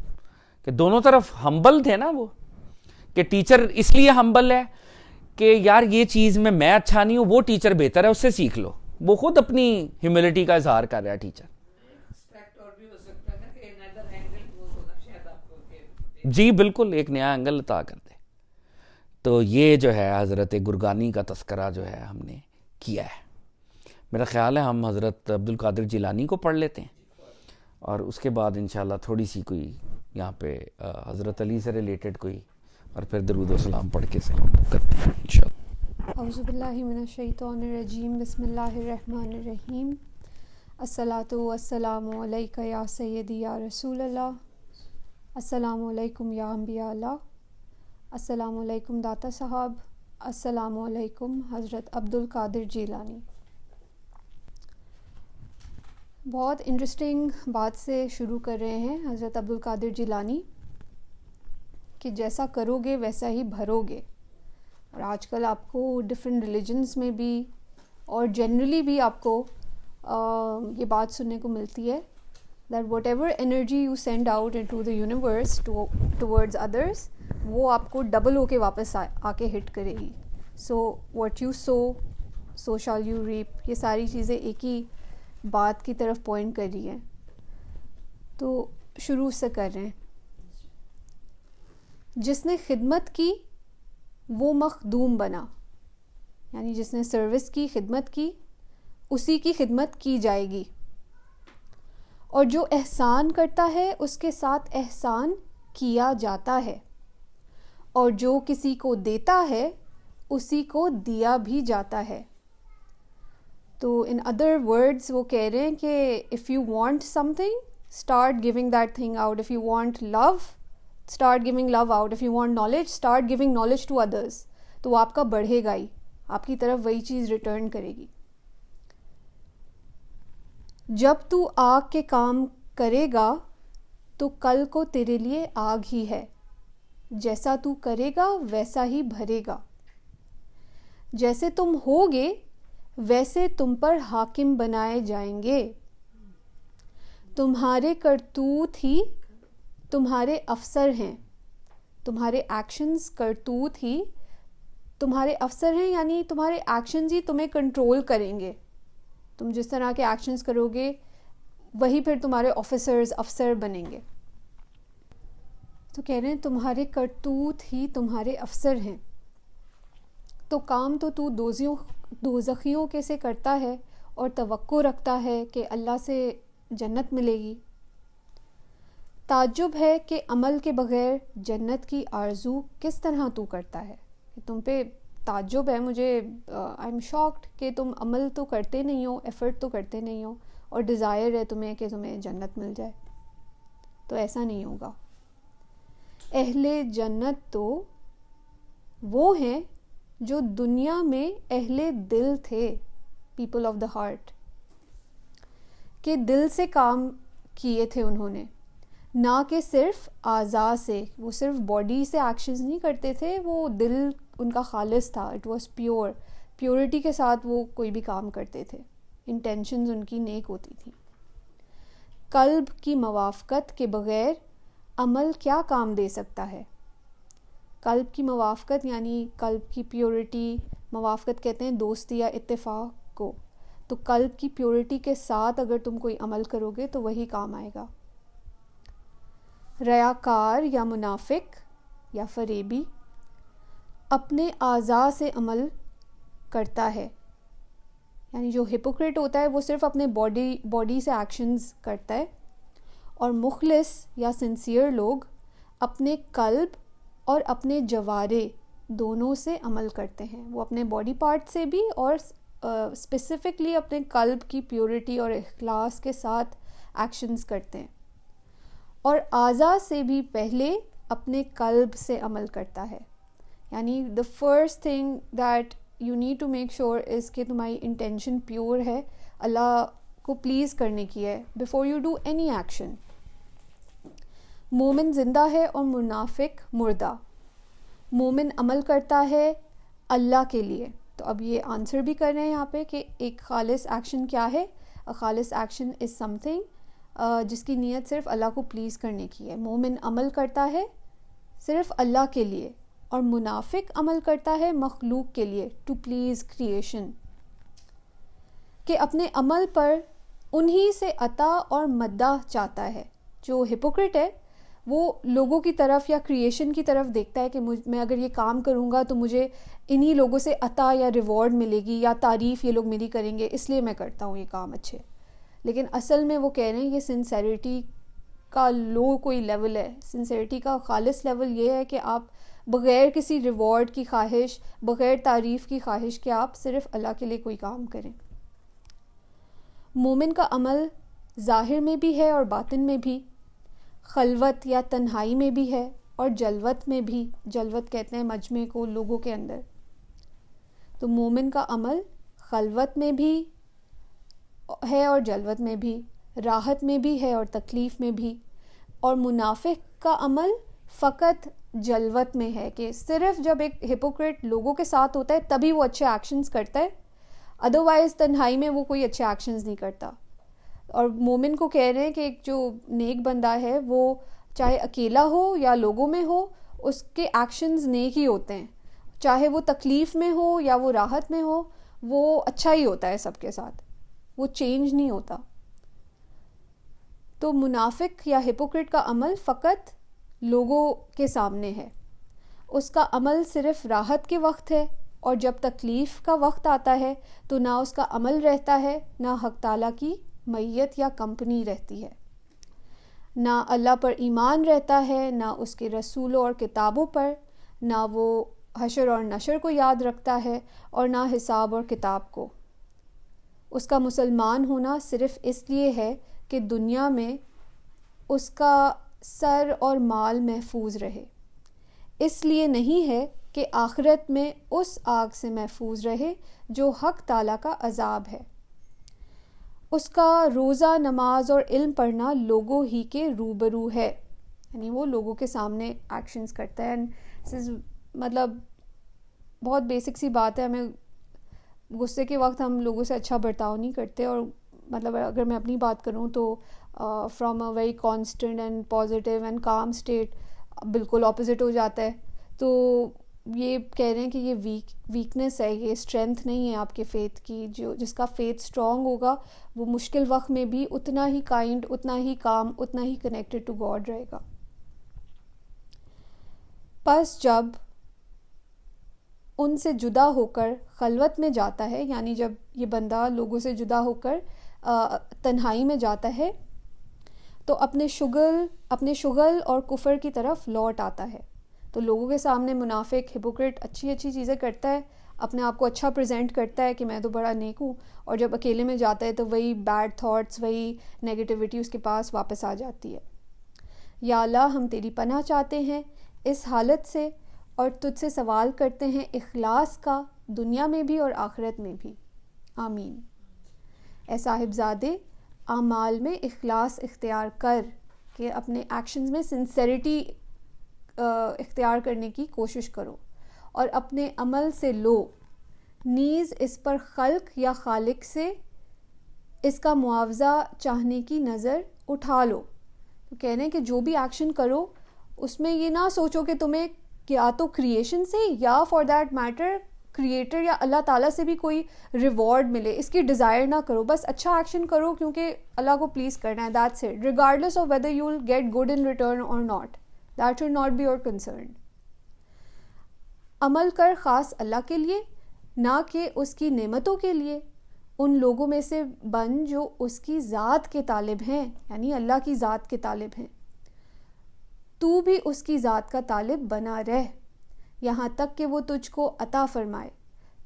کہ دونوں طرف ہمبل تھے نا وہ, کہ ٹیچر اس لیے ہمبل ہے کہ یار یہ چیز میں اچھا نہیں ہوں, وہ ٹیچر بہتر ہے, اس سے سیکھ لو. وہ خود اپنی ہیوملٹی کا اظہار کر رہا ہے ٹیچر. جی بالکل, ایک نیا اینگل عطا کر دے. تو یہ جو ہے حضرت گرگانی کا تذکرہ جو ہے ہم نے کیا ہے. میرا خیال ہے ہم حضرت عبد القادر جیلانی کو پڑھ لیتے ہیں اور اس کے بعد انشاءاللہ تھوڑی سی کوئی یہاں پہ حضرت علی سے ریلیٹڈ کوئی, اور پھر درود و سلام پڑھ کے سلام کرتے ہیں انشاءاللہ. اعوذ باللہ من الشیطان الرجیم, بسم اللہ الرحمن الرحیم. الصلاۃ والسلام علیک یا سیدی یا رسول اللہ, السلام علیکم یا انبیاء اللہ, السلام علیکم داتا صاحب, السلام علیکم حضرت عبد القادر جیلانی. بہت انٹرسٹنگ بات سے شروع کر رہے ہیں حضرت عبد القادر جیلانی کہ جیسا کرو گے ویسا ہی بھرو گے. اور آج کل آپ کو ڈفرینٹ ریلیجنس میں بھی اور جنرلی بھی آپ کو یہ بات سننے کو ملتی ہے that whatever energy you send out into the universe towards others, وہ آپ کو ڈبل ہو کے واپس آ کے ہٹ کرے گی. so what you sow so shall you reap. یہ ساری چیزیں ایک ہی بات کی طرف پوائنٹ کر رہی ہیں. تو شروع سے کر رہے ہیں. جس نے خدمت کی وہ مخدوم بنا, یعنی جس نے سروس کی, خدمت کی, اسی کی خدمت کی جائے گی. اور جو احسان کرتا ہے اس کے ساتھ احسان کیا جاتا ہے, اور جو کسی کو دیتا ہے اسی کو دیا بھی جاتا ہے. تو ان ادر ورڈز وہ کہہ رہے ہیں کہ if you want something, start giving that thing out. If you want love, start giving love out. If you want knowledge, start giving knowledge to others. تو وہ آپ کا بڑھے گا ہی, آپ کی طرف وہی چیز ریٹرن کرے گی. جب تو آگ کے کام کرے گا تو کل کو تیرے لیے آگ ہی ہے. جیسا تو کرے گا ویسا ہی بھرے گا. جیسے تم ہوگے ویسے تم پر حاکم بنائے جائیں گے. تمہارے کرتوت ہی تمہارے افسر ہیں. تمہارے ایکشنز کرتوت ہی تمہارے افسر ہیں, یعنی تمہارے ایکشنز ہی تمہیں کنٹرول کریں گے. تم جس طرح کے ایکشنز کرو گے وہی پھر تمہارے افسر بنیں گے. تو کہہ رہے ہیں تمہارے کرتوت ہی تمہارے افسر ہیں. تو کام تو دوزخیوں کے سے کرتا ہے اور توقع رکھتا ہے کہ اللہ سے جنت ملے گی. تعجب ہے کہ عمل کے بغیر جنت کی آرزو کس طرح تو کرتا ہے. تم پہ تعجب ہے, مجھے آئی ایم شاکڈ کہ تم عمل تو کرتے نہیں ہو, ایفرٹ تو کرتے نہیں ہو, اور ڈیزائر ہے تمہیں کہ تمہیں جنت مل جائے. تو ایسا نہیں ہوگا. اہل جنت تو وہ ہیں جو دنیا میں اہل دل تھے, پیپل آف دا ہارٹ, کہ دل سے کام کیے تھے انہوں نے, نہ کہ صرف اعضاء سے. وہ صرف باڈی سے ایکشنز نہیں کرتے تھے, وہ دل ان کا خالص تھا. اٹ واز پیور, پیورٹی کے ساتھ وہ کوئی بھی کام کرتے تھے. انٹینشنز ان کی نیک ہوتی تھی. قلب کی موافقت کے بغیر عمل کیا کام دے سکتا ہے. قلب کی موافقت یعنی قلب کی پیورٹی. موافقت کہتے ہیں دوستی یا اتفاق کو. تو قلب کی پیورٹی کے ساتھ اگر تم کوئی عمل کرو گے تو وہی کام آئے گا. ریاکار یا منافق یا فریبی اپنے اعضاء سے عمل کرتا ہے, یعنی جو ہپوکریٹ ہوتا ہے وہ صرف اپنے باڈی سے ایکشنز کرتا ہے. اور مخلص یا سنسیئر لوگ اپنے قلب اور اپنے جوارے دونوں سے عمل کرتے ہیں. وہ اپنے باڈی پارٹ سے بھی اور اسپیسیفکلی اپنے قلب کی پیورٹی اور اخلاص کے ساتھ ایکشنز کرتے ہیں، اور اعضاء سے بھی پہلے اپنے قلب سے عمل کرتا ہے. یعنی the first thing that you need to make sure is کہ تمہاری انٹینشن پیور ہے، اللہ کو پلیز کرنے کی ہے before you do any action. مومن زندہ ہے اور منافق مردہ. مومن عمل کرتا ہے اللہ کے لیے. تو اب یہ آنسر بھی کر رہے ہیں یہاں پہ کہ ایک خالص ایکشن کیا ہے. خالص ایکشن از سم تھنگ جس کی نیت صرف اللہ کو پلیز کرنے کی ہے. مومن عمل کرتا ہے صرف اللہ کے لیے، اور منافق عمل کرتا ہے مخلوق کے لیے، ٹو پلیز کریشن، کہ اپنے عمل پر انہی سے عطا اور مدح چاہتا ہے. جو ہپوکریٹ ہے وہ لوگوں کی طرف یا کریشن کی طرف دیکھتا ہے کہ میں اگر یہ کام کروں گا تو مجھے انہی لوگوں سے عطا یا ریوارڈ ملے گی یا تعریف یہ لوگ میری کریں گے، اس لیے میں کرتا ہوں یہ کام اچھے. لیکن اصل میں وہ کہہ رہے ہیں یہ سنسیریٹی کا لو کوئی لیول ہے. سنسیریٹی کا خالص لیول یہ ہے کہ آپ بغیر کسی ریوارڈ کی خواہش، بغیر تعریف کی خواہش کہ آپ صرف اللہ کے لیے کوئی کام کریں. مومن کا عمل ظاہر میں بھی ہے اور باطن میں بھی، خلوت یا تنہائی میں بھی ہے اور جلوت میں بھی. جلوت کہتے ہیں مجمع کو، لوگوں کے اندر. تو مومن کا عمل خلوت میں بھی ہے اور جلوت میں بھی، راحت میں بھی ہے اور تکلیف میں بھی. اور منافق کا عمل فقط جلوت میں ہے کہ صرف جب ایک ہپوکریٹ لوگوں کے ساتھ ہوتا ہے تبھی وہ اچھے ایکشنز کرتا ہے، ادروائز تنہائی میں وہ کوئی اچھے ایکشنز نہیں کرتا. اور مومن کو کہہ رہے ہیں کہ ایک جو نیک بندہ ہے وہ چاہے اکیلا ہو یا لوگوں میں ہو، اس کے ایکشنز نیک ہی ہوتے ہیں، چاہے وہ تکلیف میں ہو یا وہ راحت میں ہو، وہ اچھا ہی ہوتا ہے سب کے ساتھ، وہ چینج نہیں ہوتا. تو منافق یا ہپوکریٹ کا عمل فقط لوگوں کے سامنے ہے، اس کا عمل صرف راحت کے وقت ہے، اور جب تکلیف کا وقت آتا ہے تو نہ اس کا عمل رہتا ہے، نہ حق تعالیٰ کی معیت یا کمپنی رہتی ہے، نہ اللہ پر ایمان رہتا ہے، نہ اس کے رسولوں اور کتابوں پر، نہ وہ حشر اور نشر کو یاد رکھتا ہے، اور نہ حساب اور کتاب کو. اس کا مسلمان ہونا صرف اس لیے ہے کہ دنیا میں اس کا سر اور مال محفوظ رہے، اس لیے نہیں ہے کہ آخرت میں اس آگ سے محفوظ رہے جو حق تعالیٰ کا عذاب ہے. اس کا روزہ، نماز اور علم پڑھنا لوگوں ہی کے روبرو ہے، یعنی وہ لوگوں کے سامنے ایکشنز کرتا ہے. مطلب بہت بیسک سی بات ہے، ہمیں غصے کے وقت ہم لوگوں سے اچھا برتاؤ نہیں کرتے. اور مطلب اگر میں اپنی بات کروں تو from a very constant and positive and calm state بالکل اپوزٹ ہو جاتا ہے. تو یہ کہہ رہے ہیں کہ یہ ویکنیس ہے، یہ اسٹرینتھ نہیں ہے آپ کے فیتھ کی. جس کا فیتھ اسٹرانگ ہوگا وہ مشکل وقت میں بھی اتنا ہی کائنڈ، اتنا ہی کام، اتنا ہی کنیکٹڈ ٹو گاڈ رہے گا. پس جب ان سے جدا ہو کر خلوت میں جاتا ہے، یعنی جب یہ بندہ لوگوں سے جدا ہو کر تنہائی میں جاتا ہے تو اپنے شغل اور کفر کی طرف لوٹ آتا ہے. تو لوگوں کے سامنے منافق، ہپوکریٹ اچھی چیزیں کرتا ہے، اپنے آپ کو اچھا پریزنٹ کرتا ہے کہ میں تو بڑا نیک ہوں، اور جب اکیلے میں جاتا ہے تو وہی بیڈ تھاٹس، وہی نیگیٹیوٹی اس کے پاس واپس آ جاتی ہے. یا اللہ، ہم تیری پناہ چاہتے ہیں اس حالت سے، اور تجھ سے سوال کرتے ہیں اخلاص کا دنیا میں بھی اور آخرت میں بھی. آمین. اے صاحب زادے، اعمال میں اخلاص اختیار کر کہ اپنے ایکشنز میں سنسیریٹی اختیار کرنے کی کوشش کرو، اور اپنے عمل سے لو نیز اس پر خلق یا خالق سے اس کا معاوضہ چاہنے کی نظر اٹھا لو. تو کہہ رہے ہیں کہ جو بھی ایکشن کرو اس میں یہ نہ سوچو کہ تمہیں یا تو کریشن سے یا فار دیٹ میٹر کریٹر یا اللہ تعالیٰ سے بھی کوئی ریوارڈ ملے، اس کی ڈیزائر نہ کرو. بس اچھا ایکشن کرو کیونکہ اللہ کو پلیز کرنا ہے، that's it, regardless of whether you will get good in return اور not. That should not be your concern. عمل کر خاص اللہ کے لیے، نہ کہ اس کی نعمتوں کے لیے. ان لوگوں میں سے بن جو اس کی ذات کے طالب ہیں، یعنی اللہ کی ذات کے طالب ہیں. تو بھی اس کی ذات کا طالب بنا رہ یہاں تک کہ وہ تجھ کو عطا فرمائے.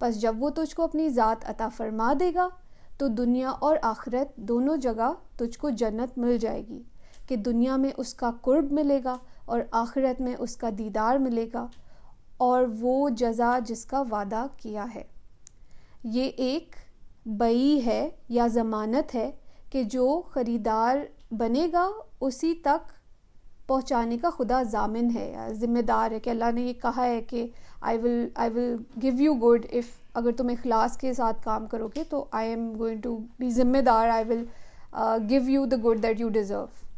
پس جب وہ تجھ کو اپنی ذات عطا فرما دے گا تو دنیا اور آخرت دونوں جگہ تجھ کو جنت مل جائے گی، کہ دنیا میں اس کا قرب ملے گا اور آخرت میں اس کا دیدار ملے گا اور وہ جزا جس کا وعدہ کیا ہے۔ یہ ایک بیع ہے یا ضمانت ہے کہ جو خریدار بنے گا اسی تک پہنچانے کا خدا ضامن ہے یا ذمہ دار ہے، کہ اللہ نے یہ کہا ہے کہ I will give you good if اگر تم اخلاص کے ساتھ کام کرو گے تو I am going to be ذمہ دار، I will give you the good that you deserve۔